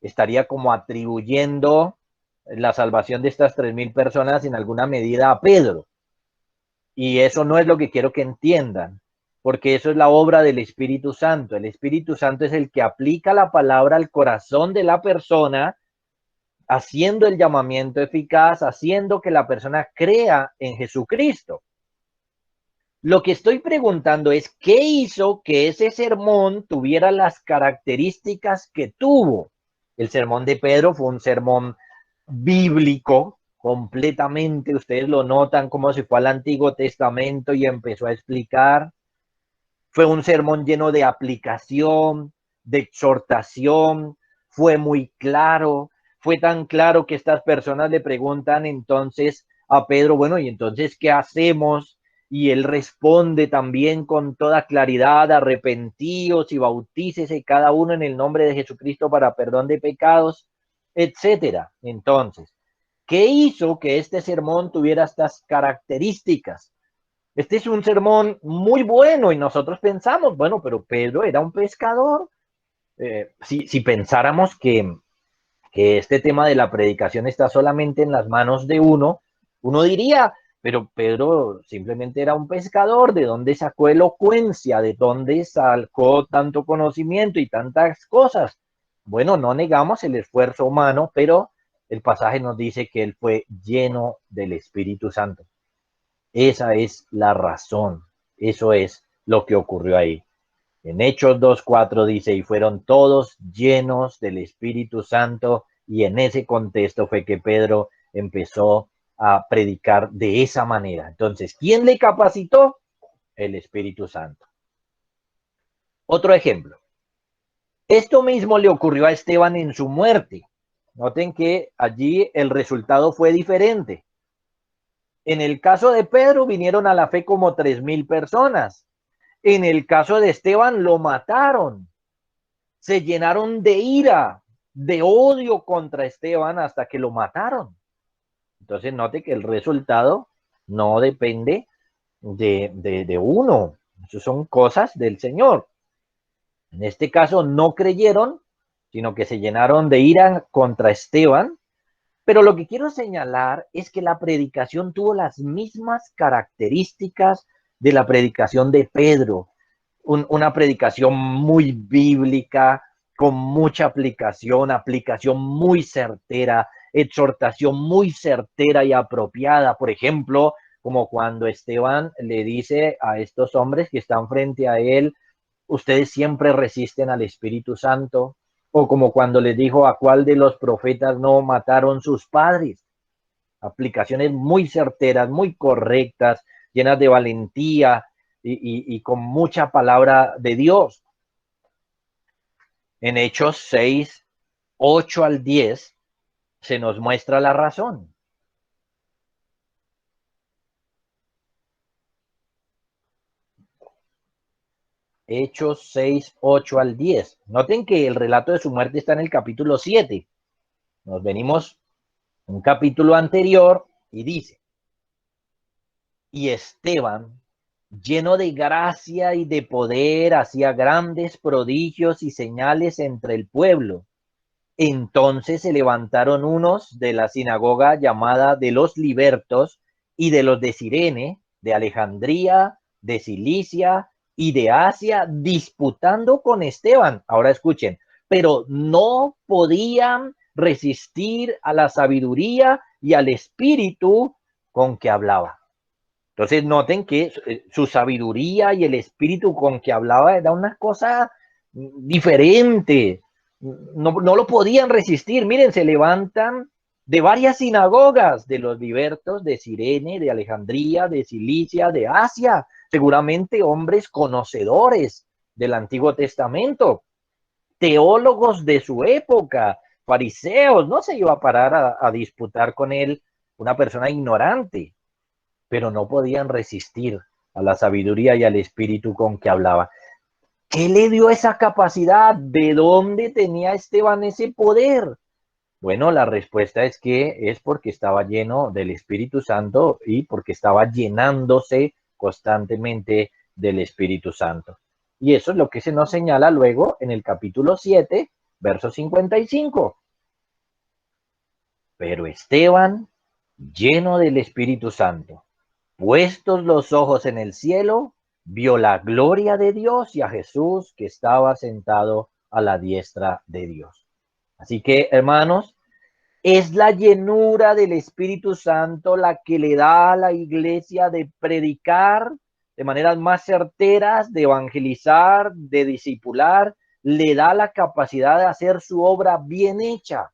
estaría como atribuyendo la salvación de estas 3,000 personas en alguna medida a Pedro. Y eso no es lo que quiero que entiendan, porque eso es la obra del Espíritu Santo. El Espíritu Santo es el que aplica la palabra al corazón de la persona, haciendo el llamamiento eficaz, haciendo que la persona crea en Jesucristo. Lo que estoy preguntando es, ¿qué hizo que ese sermón tuviera las características que tuvo? El sermón de Pedro fue un sermón bíblico, completamente, ustedes lo notan como si fue al Antiguo Testamento y empezó a explicar. Fue un sermón lleno de aplicación, de exhortación, fue muy claro, fue tan claro que estas personas le preguntan entonces a Pedro, bueno, ¿y entonces qué hacemos? Y él responde también con toda claridad, arrepentíos y bautícese cada uno en el nombre de Jesucristo para perdón de pecados, etcétera. Entonces, ¿qué hizo que este sermón tuviera estas características? Este es un sermón muy bueno y nosotros pensamos, bueno, pero Pedro era un pescador. Si pensáramos que este tema de la predicación está solamente en las manos de uno, uno diría, pero Pedro simplemente era un pescador, ¿de dónde sacó elocuencia? ¿De dónde sacó tanto conocimiento y tantas cosas? Bueno, no negamos el esfuerzo humano, pero el pasaje nos dice que él fue lleno del Espíritu Santo. Esa es la razón, eso es lo que ocurrió ahí. En Hechos 2:4 dice, y fueron todos llenos del Espíritu Santo, y en ese contexto fue que Pedro empezó a predicar de esa manera. Entonces, ¿quién le capacitó? El Espíritu Santo. Otro ejemplo. Esto mismo le ocurrió a Esteban en su muerte. Noten que allí el resultado fue diferente. En el caso de Pedro vinieron a la fe como 3,000 personas. En el caso de Esteban lo mataron. Se llenaron de ira, de odio contra Esteban hasta que lo mataron. Entonces note que el resultado no depende de uno. Eso son cosas del Señor. En este caso no creyeron, sino que se llenaron de ira contra Esteban. Pero lo que quiero señalar es que la predicación tuvo las mismas características de la predicación de Pedro. Una predicación muy bíblica, con mucha aplicación muy certera, exhortación muy certera y apropiada. Por ejemplo, como cuando Esteban le dice a estos hombres que están frente a él, ustedes siempre resisten al Espíritu Santo, o como cuando les dijo a cuál de los profetas no mataron sus padres. Aplicaciones muy certeras, muy correctas, llenas de valentía y con mucha palabra de Dios. En Hechos 6:8 al 10 se nos muestra la razón. Hechos 6:8 al 10. Noten que el relato de su muerte está en el capítulo 7. Nos venimos un capítulo anterior y dice, y Esteban, lleno de gracia y de poder, hacía grandes prodigios y señales entre el pueblo. Entonces se levantaron unos de la sinagoga llamada de los libertos y de los de Cirene, de Alejandría, de Cilicia y de Asia, disputando con Esteban. Ahora escuchen, pero no podían resistir a la sabiduría y al espíritu con que hablaba. Entonces noten que su sabiduría y el espíritu con que hablaba era una cosa diferente. No lo podían resistir. Miren, se levantan de varias sinagogas, de los libertos, de Cirene, de Alejandría, de Cilicia, de Asia, seguramente hombres conocedores del Antiguo Testamento, teólogos de su época, fariseos. No se iba a parar a disputar con él una persona ignorante, pero no podían resistir a la sabiduría y al espíritu con que hablaba. ¿Qué le dio esa capacidad? ¿De dónde tenía Esteban ese poder? Bueno, la respuesta es que es porque estaba lleno del Espíritu Santo y porque estaba llenándose constantemente del Espíritu Santo. Y eso es lo que se nos señala luego en el capítulo 7, verso 55. Pero Esteban, lleno del Espíritu Santo, puestos los ojos en el cielo, vio la gloria de Dios y a Jesús que estaba sentado a la diestra de Dios. Así que, hermanos, es la llenura del Espíritu Santo la que le da a la iglesia de predicar de maneras más certeras, de evangelizar, de discipular, le da la capacidad de hacer su obra bien hecha.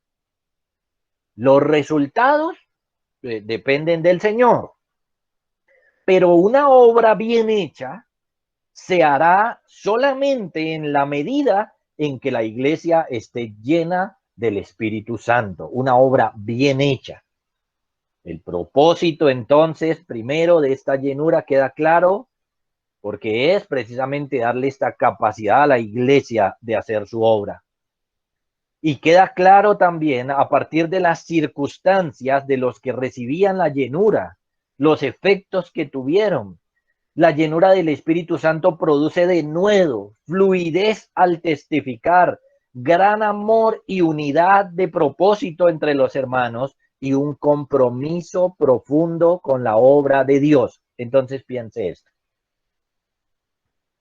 Los resultados dependen del Señor. Pero una obra bien hecha se hará solamente en la medida en que la iglesia esté llena del Espíritu Santo. Una obra bien hecha. El propósito entonces, primero, de esta llenura queda claro, porque es precisamente darle esta capacidad a la iglesia de hacer su obra. Y queda claro también a partir de las circunstancias de los que recibían la llenura, los efectos que tuvieron. La llenura del Espíritu Santo produce denuedo, fluidez al testificar, gran amor y unidad de propósito entre los hermanos y un compromiso profundo con la obra de Dios. Entonces piense esto.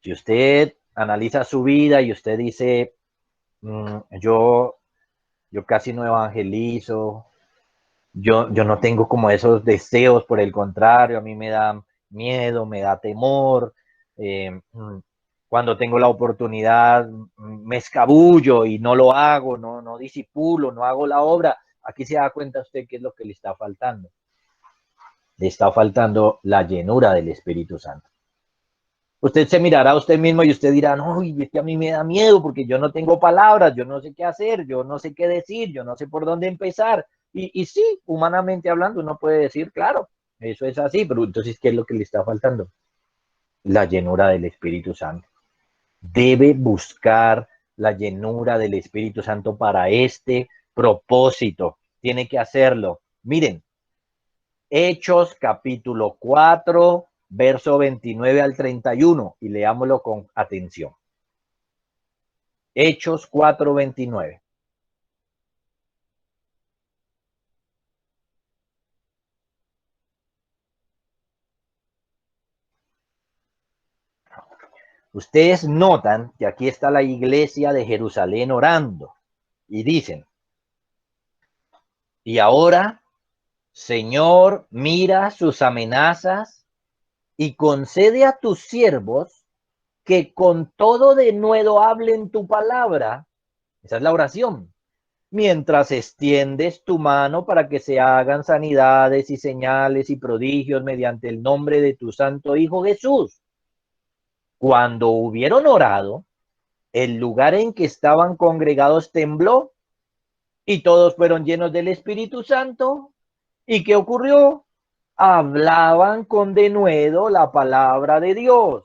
Si usted analiza su vida y usted dice, yo casi no evangelizo, yo no tengo como esos deseos, por el contrario, a mí me da miedo, me da temor. Cuando tengo la oportunidad, me escabullo y no lo hago, no disipulo, no hago la obra. Aquí se da cuenta usted qué es lo que le está faltando. Le está faltando la llenura del Espíritu Santo. Usted se mirará a usted mismo y usted dirá, no, es que a mí me da miedo porque yo no tengo palabras, yo no sé qué hacer, yo no sé qué decir, yo no sé por dónde empezar. Y sí, humanamente hablando, uno puede decir, claro, eso es así, pero entonces, ¿qué es lo que le está faltando? La llenura del Espíritu Santo. Debe buscar la llenura del Espíritu Santo para este propósito. Tiene que hacerlo. Miren, Hechos capítulo 4, verso 29 al 31, y leámoslo con atención. Hechos 4:29. Ustedes notan que aquí está la iglesia de Jerusalén orando y dicen, y ahora, Señor, mira sus amenazas y concede a tus siervos que con todo denuedo hablen tu palabra. Esa es la oración. Mientras extiendes tu mano para que se hagan sanidades y señales y prodigios mediante el nombre de tu santo Hijo Jesús. Cuando hubieron orado, el lugar en que estaban congregados tembló y todos fueron llenos del Espíritu Santo. ¿Y qué ocurrió? Hablaban con denuedo la palabra de Dios.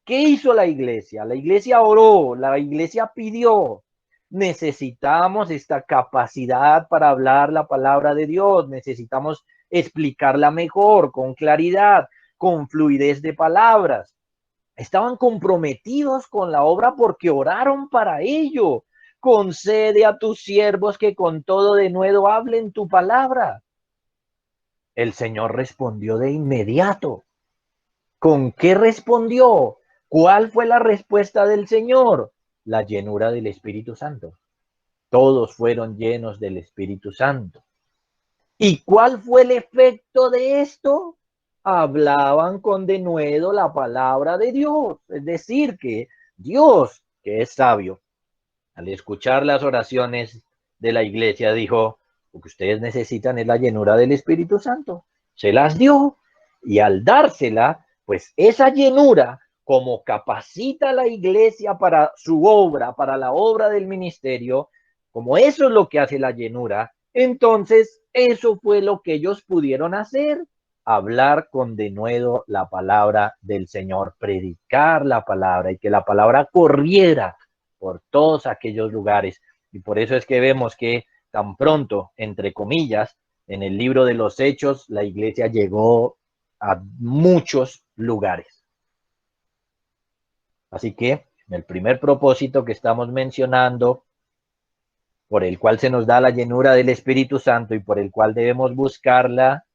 ¿Qué hizo la iglesia? La iglesia oró, la iglesia pidió. Necesitamos esta capacidad para hablar la palabra de Dios. Necesitamos explicarla mejor, con claridad, con fluidez de palabras. Estaban comprometidos con la obra porque oraron para ello. Concede a tus siervos que con todo denuedo hablen tu palabra. El Señor respondió de inmediato. ¿Con qué respondió? ¿Cuál fue la respuesta del Señor? La llenura del Espíritu Santo. Todos fueron llenos del Espíritu Santo. ¿Y cuál fue el efecto de esto? Hablaban con denuedo la palabra de Dios. Es decir, que Dios, que es sabio, al escuchar las oraciones de la iglesia, dijo, lo que ustedes necesitan es la llenura del Espíritu Santo. Se las dio. Y al dársela, pues esa llenura, como capacita a la iglesia para su obra, para la obra del ministerio, como eso es lo que hace la llenura, entonces eso fue lo que ellos pudieron hacer, hablar con denuedo la palabra del Señor, predicar la palabra y que la palabra corriera por todos aquellos lugares. Y por eso es que vemos que tan pronto, entre comillas, en el libro de los Hechos, la iglesia llegó a muchos lugares. Así que el primer propósito que estamos mencionando, por el cual se nos da la llenura del Espíritu Santo y por el cual debemos buscarla,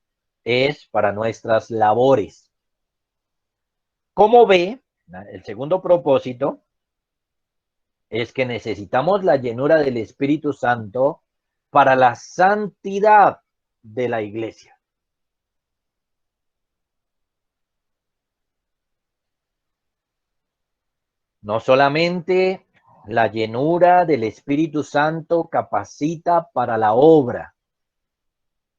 es para nuestras labores. Como ve, el segundo propósito es que necesitamos la llenura del Espíritu Santo para la santidad de la iglesia. No solamente la llenura del Espíritu Santo capacita para la obra,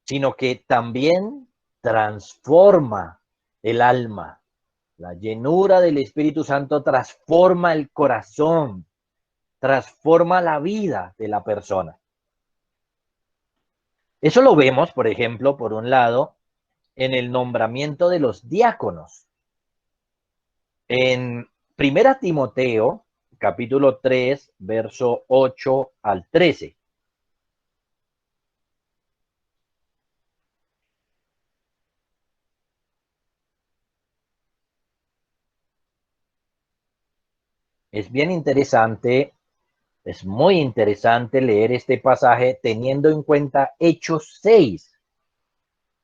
sino que también transforma el alma. La llenura del Espíritu Santo transforma el corazón, transforma la vida de la persona. Eso lo vemos, por ejemplo, por un lado, en el nombramiento de los diáconos. En Primera Timoteo, capítulo 3, verso 8 al 13. Es bien interesante Es muy interesante leer este pasaje teniendo en cuenta Hechos 6,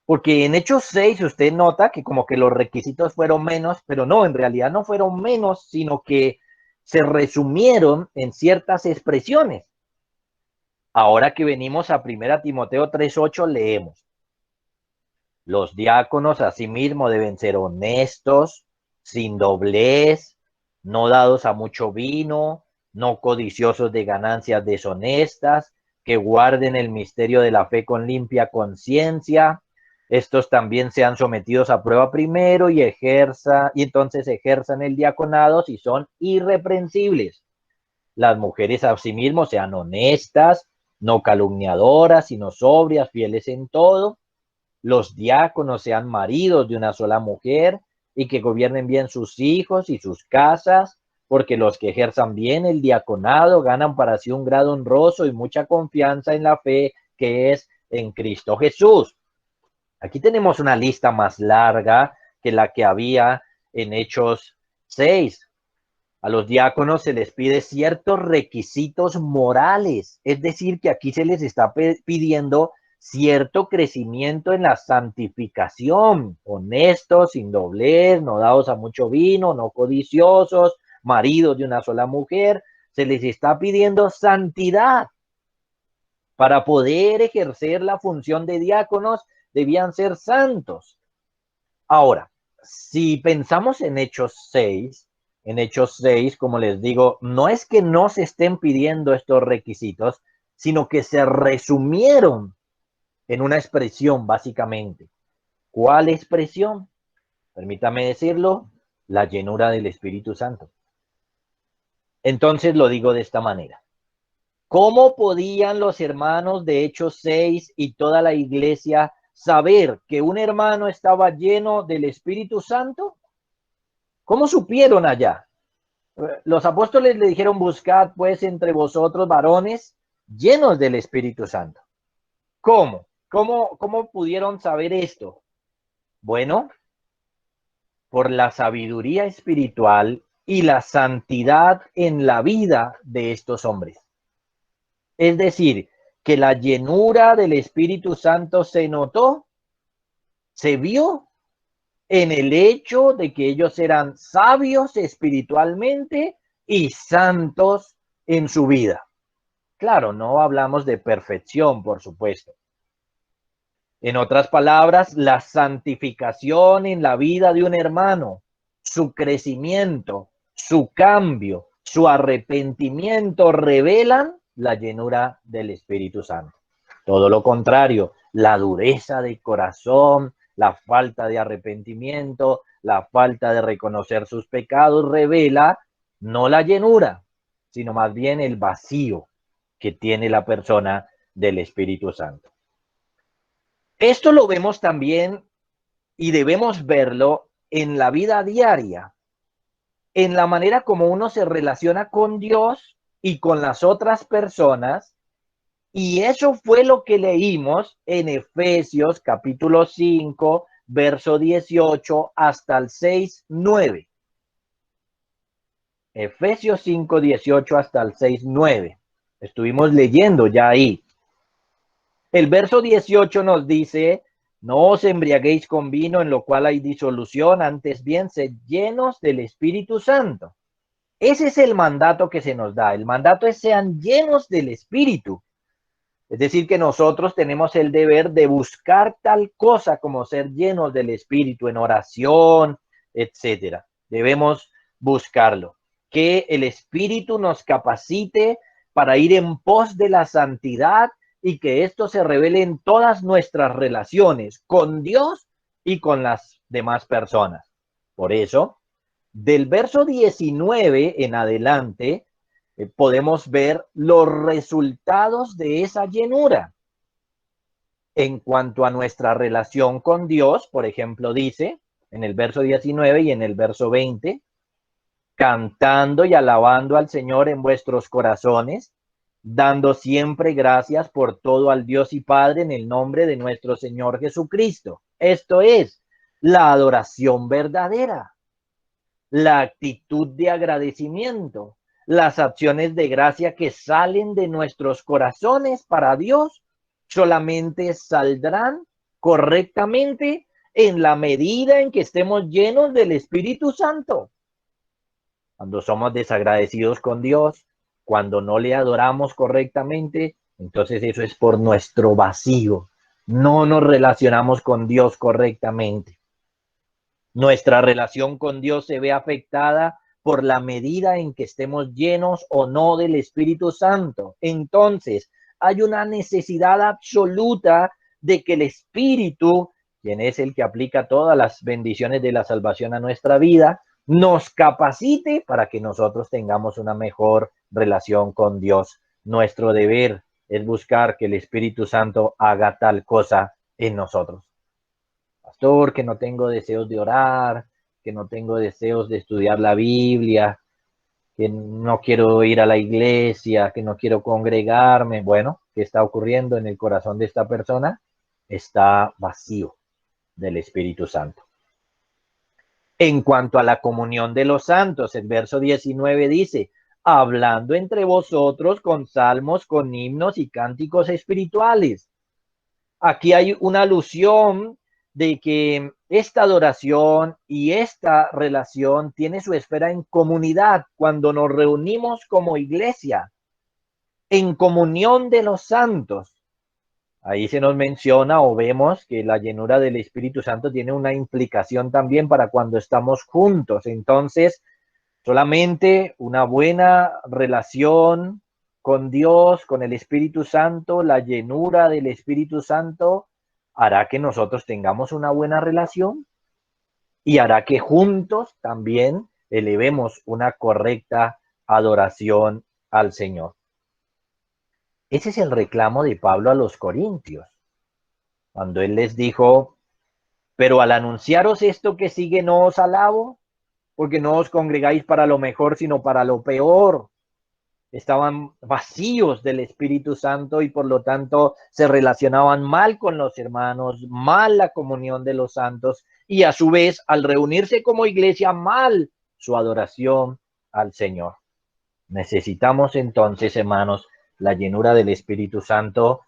porque en Hechos 6 usted nota que como que los requisitos fueron menos, pero no, en realidad no fueron menos, sino que se resumieron en ciertas expresiones. Ahora que venimos a 1 Timoteo 3:8, leemos: los diáconos asimismo deben ser honestos, sin doblez, no dados a mucho vino, no codiciosos de ganancias deshonestas, que guarden el misterio de la fe con limpia conciencia. Estos también sean sometidos a prueba primero y entonces ejerzan el diaconado si son irreprensibles. Las mujeres asimismo sean honestas, no calumniadoras, sino sobrias, fieles en todo. Los diáconos sean maridos de una sola mujer y que gobiernen bien sus hijos y sus casas, porque los que ejerzan bien el diaconado ganan para sí un grado honroso y mucha confianza en la fe que es en Cristo Jesús. Aquí tenemos una lista más larga que la que había en Hechos 6. A los diáconos se les pide ciertos requisitos morales, es decir, que aquí se les está pidiendo cierto crecimiento en la santificación, honestos, sin doblez, no dados a mucho vino, no codiciosos, maridos de una sola mujer. Se les está pidiendo santidad. Para poder ejercer la función de diáconos, debían ser santos. Ahora, si pensamos en Hechos 6, como les digo, no es que no se estén pidiendo estos requisitos, sino que se resumieron en una expresión, básicamente. ¿Cuál expresión? Permítame decirlo: la llenura del Espíritu Santo. Entonces lo digo de esta manera. ¿Cómo podían los hermanos de Hechos 6 y toda la iglesia saber que un hermano estaba lleno del Espíritu Santo? ¿Cómo supieron allá? Los apóstoles le dijeron: buscad pues entre vosotros varones llenos del Espíritu Santo. ¿Cómo? ¿Cómo pudieron saber esto? Bueno, por la sabiduría espiritual y la santidad en la vida de estos hombres. Es decir, que la llenura del Espíritu Santo se notó, se vio en el hecho de que ellos eran sabios espiritualmente y santos en su vida. Claro, no hablamos de perfección, por supuesto. En otras palabras, la santificación en la vida de un hermano, su crecimiento, su cambio, su arrepentimiento revelan la llenura del Espíritu Santo. Todo lo contrario, la dureza de corazón, la falta de arrepentimiento, la falta de reconocer sus pecados revela no la llenura, sino más bien el vacío que tiene la persona del Espíritu Santo. Esto lo vemos también y debemos verlo en la vida diaria, en la manera como uno se relaciona con Dios y con las otras personas. Y eso fue lo que leímos en Efesios capítulo 5, verso 18 hasta el 6:9. Efesios 5, 18 hasta el 6:9. Estuvimos leyendo ya ahí. El verso 18 nos dice: no os embriaguéis con vino, en lo cual hay disolución, antes bien sed llenos del Espíritu Santo. Ese es el mandato que se nos da. El mandato es: sean llenos del Espíritu. Es decir, que nosotros tenemos el deber de buscar tal cosa como ser llenos del Espíritu en oración, etcétera. Debemos buscarlo. Que el Espíritu nos capacite para ir en pos de la santidad y que esto se revele en todas nuestras relaciones con Dios y con las demás personas. Por eso, del verso 19 en adelante, podemos ver los resultados de esa llenura. En cuanto a nuestra relación con Dios, por ejemplo, dice en el verso 19 y en el verso 20, cantando y alabando al Señor en vuestros corazones, dando siempre gracias por todo al Dios y Padre en el nombre de nuestro Señor Jesucristo. Esto es la adoración verdadera, la actitud de agradecimiento, las acciones de gracia que salen de nuestros corazones para Dios solamente saldrán correctamente en la medida en que estemos llenos del Espíritu Santo. Cuando somos desagradecidos con Dios, cuando no le adoramos correctamente, entonces eso es por nuestro vacío. No nos relacionamos con Dios correctamente. Nuestra relación con Dios se ve afectada por la medida en que estemos llenos o no del Espíritu Santo. Entonces, hay una necesidad absoluta de que el Espíritu, quien es el que aplica todas las bendiciones de la salvación a nuestra vida, nos capacite para que nosotros tengamos una mejor relación con Dios. Nuestro deber es buscar que el Espíritu Santo haga tal cosa en nosotros. Pastor, que no tengo deseos de orar, que no tengo deseos de estudiar la Biblia, que no quiero ir a la iglesia, que no quiero congregarme. Bueno, ¿qué está ocurriendo en el corazón de esta persona? Está vacío del Espíritu Santo. En cuanto a la comunión de los santos, el verso 19 dice, hablando entre vosotros con salmos, con himnos y cánticos espirituales. Aquí hay una alusión de que esta adoración y esta relación tiene su esfera en comunidad, cuando nos reunimos como iglesia, en comunión de los santos. Ahí se nos menciona o vemos que la llenura del Espíritu Santo tiene una implicación también para cuando estamos juntos. Entonces, solamente una buena relación con Dios, con el Espíritu Santo, la llenura del Espíritu Santo, hará que nosotros tengamos una buena relación y hará que juntos también elevemos una correcta adoración al Señor. Ese es el reclamo de Pablo a los corintios, cuando él les dijo, pero al anunciaros esto que sigue no os alabo, porque no os congregáis para lo mejor, sino para lo peor. Estaban vacíos del Espíritu Santo y por lo tanto se relacionaban mal con los hermanos, mal la comunión de los santos y a su vez al reunirse como iglesia mal su adoración al Señor. Necesitamos entonces, hermanos, la llenura del Espíritu Santo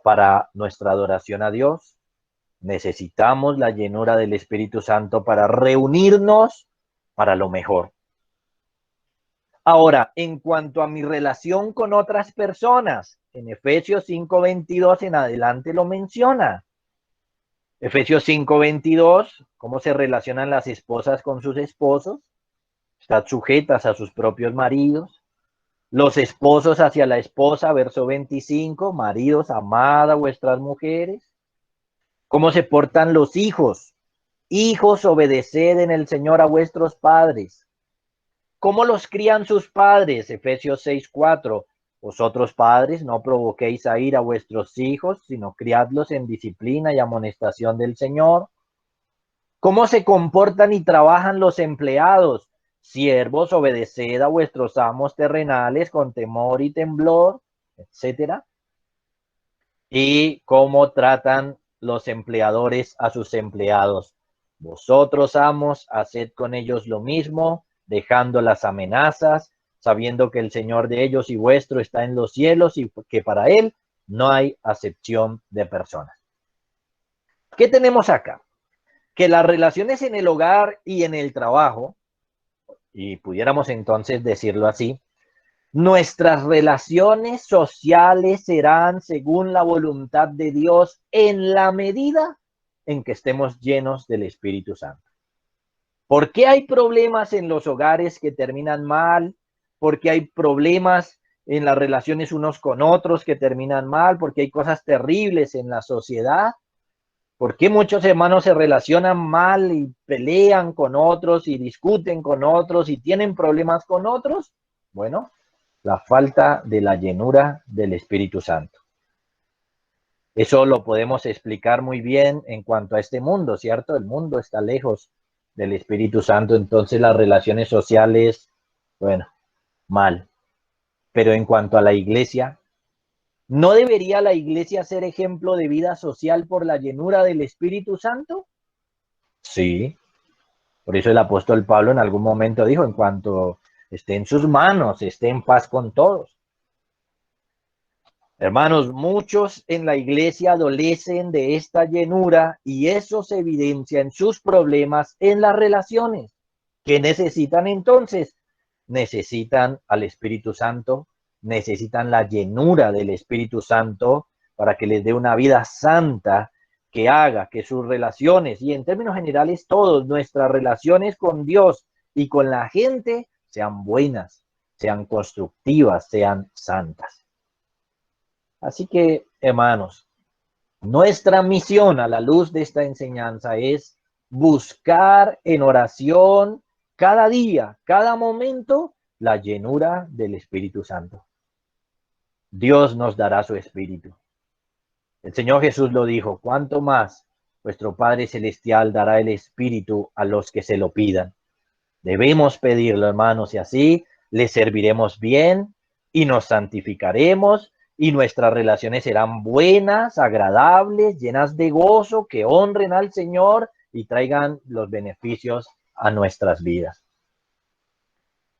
para nuestra adoración a Dios. Necesitamos la llenura del Espíritu Santo para reunirnos para lo mejor. Ahora, en cuanto a mi relación con otras personas, en Efesios 5:22 en adelante lo menciona. Efesios 5:22, cómo se relacionan las esposas con sus esposos. Están sujetas a sus propios maridos. Los esposos hacia la esposa, verso 25, maridos, amad a vuestras mujeres. ¿Cómo se portan los hijos? Hijos, obedeced en el Señor a vuestros padres. ¿Cómo los crían sus padres? Efesios 6:4. Vosotros padres, no provoquéis a ira a vuestros hijos, sino criadlos en disciplina y amonestación del Señor. ¿Cómo se comportan y trabajan los empleados? Siervos, obedeced a vuestros amos terrenales con temor y temblor, etcétera. Y cómo tratan los empleadores a sus empleados. Vosotros, amos, haced con ellos lo mismo, dejando las amenazas, sabiendo que el Señor de ellos y vuestro está en los cielos y que para Él no hay acepción de personas. ¿Qué tenemos acá? Que las relaciones en el hogar y en el trabajo, y pudiéramos entonces decirlo así, nuestras relaciones sociales serán según la voluntad de Dios en la medida en que estemos llenos del Espíritu Santo. ¿Por qué hay problemas en los hogares que terminan mal? ¿Por qué hay problemas en las relaciones unos con otros que terminan mal? ¿Por qué hay cosas terribles en la sociedad? ¿Por qué muchos hermanos se relacionan mal y pelean con otros y discuten con otros y tienen problemas con otros? Bueno, la falta de la llenura del Espíritu Santo. Eso lo podemos explicar muy bien en cuanto a este mundo, ¿cierto? El mundo está lejos del Espíritu Santo, entonces las relaciones sociales, bueno, mal. Pero en cuanto a la iglesia, ¿no debería la iglesia ser ejemplo de vida social por la llenura del Espíritu Santo? Sí. Por eso el apóstol Pablo en algún momento dijo, en cuanto esté en sus manos, esté en paz con todos. Hermanos, muchos en la iglesia adolecen de esta llenura y eso se evidencia en sus problemas en las relaciones. ¿Qué necesitan entonces? Necesitan al Espíritu Santo, necesitan la llenura del Espíritu Santo para que les dé una vida santa que haga que sus relaciones, y en términos generales todos, nuestras relaciones con Dios y con la gente sean buenas, sean constructivas, sean santas. Así que, hermanos, nuestra misión a la luz de esta enseñanza es buscar en oración cada día, cada momento, la llenura del Espíritu Santo. Dios nos dará su Espíritu. El Señor Jesús lo dijo, cuánto más vuestro Padre Celestial dará el Espíritu a los que se lo pidan. Debemos pedirlo, hermanos, y así le serviremos bien y nos santificaremos y nuestras relaciones serán buenas, agradables, llenas de gozo, que honren al Señor y traigan los beneficios a nuestras vidas.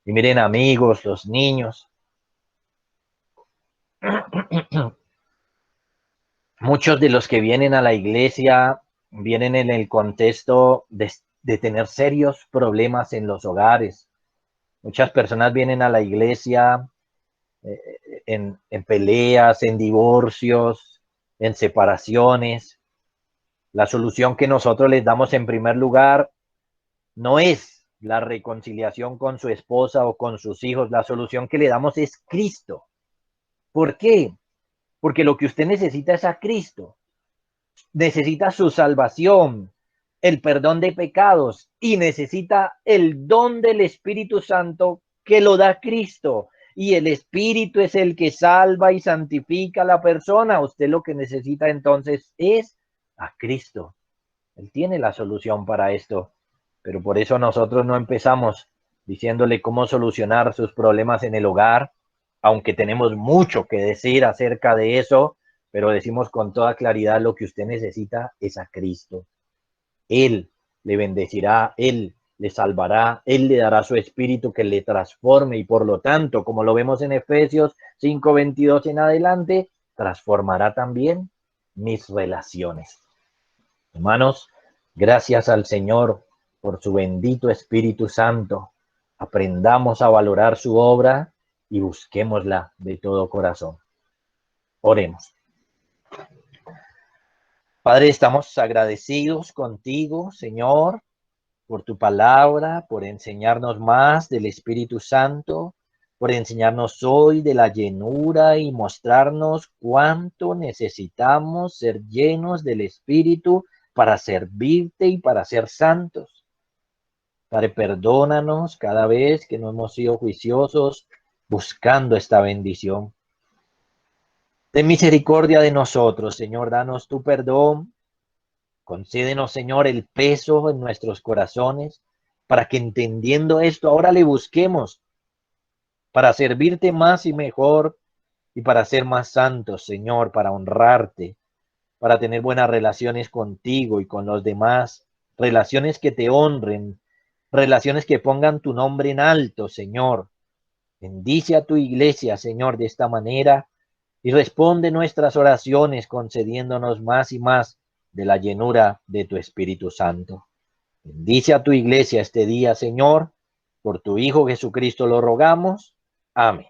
Y miren, amigos, los niños, muchos de los que vienen a la iglesia vienen en el contexto de tener serios problemas en los hogares. Muchas personas vienen a la iglesia en peleas, en divorcios, en separaciones. La solución que nosotros les damos en primer lugar no es la reconciliación con su esposa o con sus hijos. La solución que le damos es Cristo. ¿Por qué? Porque lo que usted necesita es a Cristo. Necesita su salvación, el perdón de pecados y necesita el don del Espíritu Santo que lo da Cristo. Y el Espíritu es el que salva y santifica a la persona. Usted lo que necesita entonces es a Cristo. Él tiene la solución para esto. Pero por eso nosotros no empezamos diciéndole cómo solucionar sus problemas en el hogar, aunque tenemos mucho que decir acerca de eso, pero decimos con toda claridad lo que usted necesita es a Cristo. Él le bendecirá, Él le salvará, Él le dará su espíritu que le transforme y por lo tanto, como lo vemos en Efesios 5:22 en adelante, transformará también mis relaciones. Hermanos, gracias al Señor por su bendito Espíritu Santo. Aprendamos a valorar su obra y busquémosla de todo corazón. Oremos. Padre, estamos agradecidos contigo, Señor, por tu palabra, por enseñarnos más del Espíritu Santo, por enseñarnos hoy de la llenura y mostrarnos cuánto necesitamos ser llenos del Espíritu para servirte y para ser santos. Padre, perdónanos cada vez que no hemos sido juiciosos buscando esta bendición. Ten misericordia de nosotros, Señor, danos tu perdón. Concédenos, Señor, el peso en nuestros corazones para que entendiendo esto ahora le busquemos para servirte más y mejor y para ser más santos, Señor, para honrarte, para tener buenas relaciones contigo y con los demás, relaciones que te honren, relaciones que pongan tu nombre en alto, Señor. Bendice a tu iglesia, Señor, de esta manera y responde nuestras oraciones concediéndonos más y más de la llenura de tu Espíritu Santo. Bendice a tu iglesia este día, Señor. Por tu Hijo Jesucristo lo rogamos. Amén.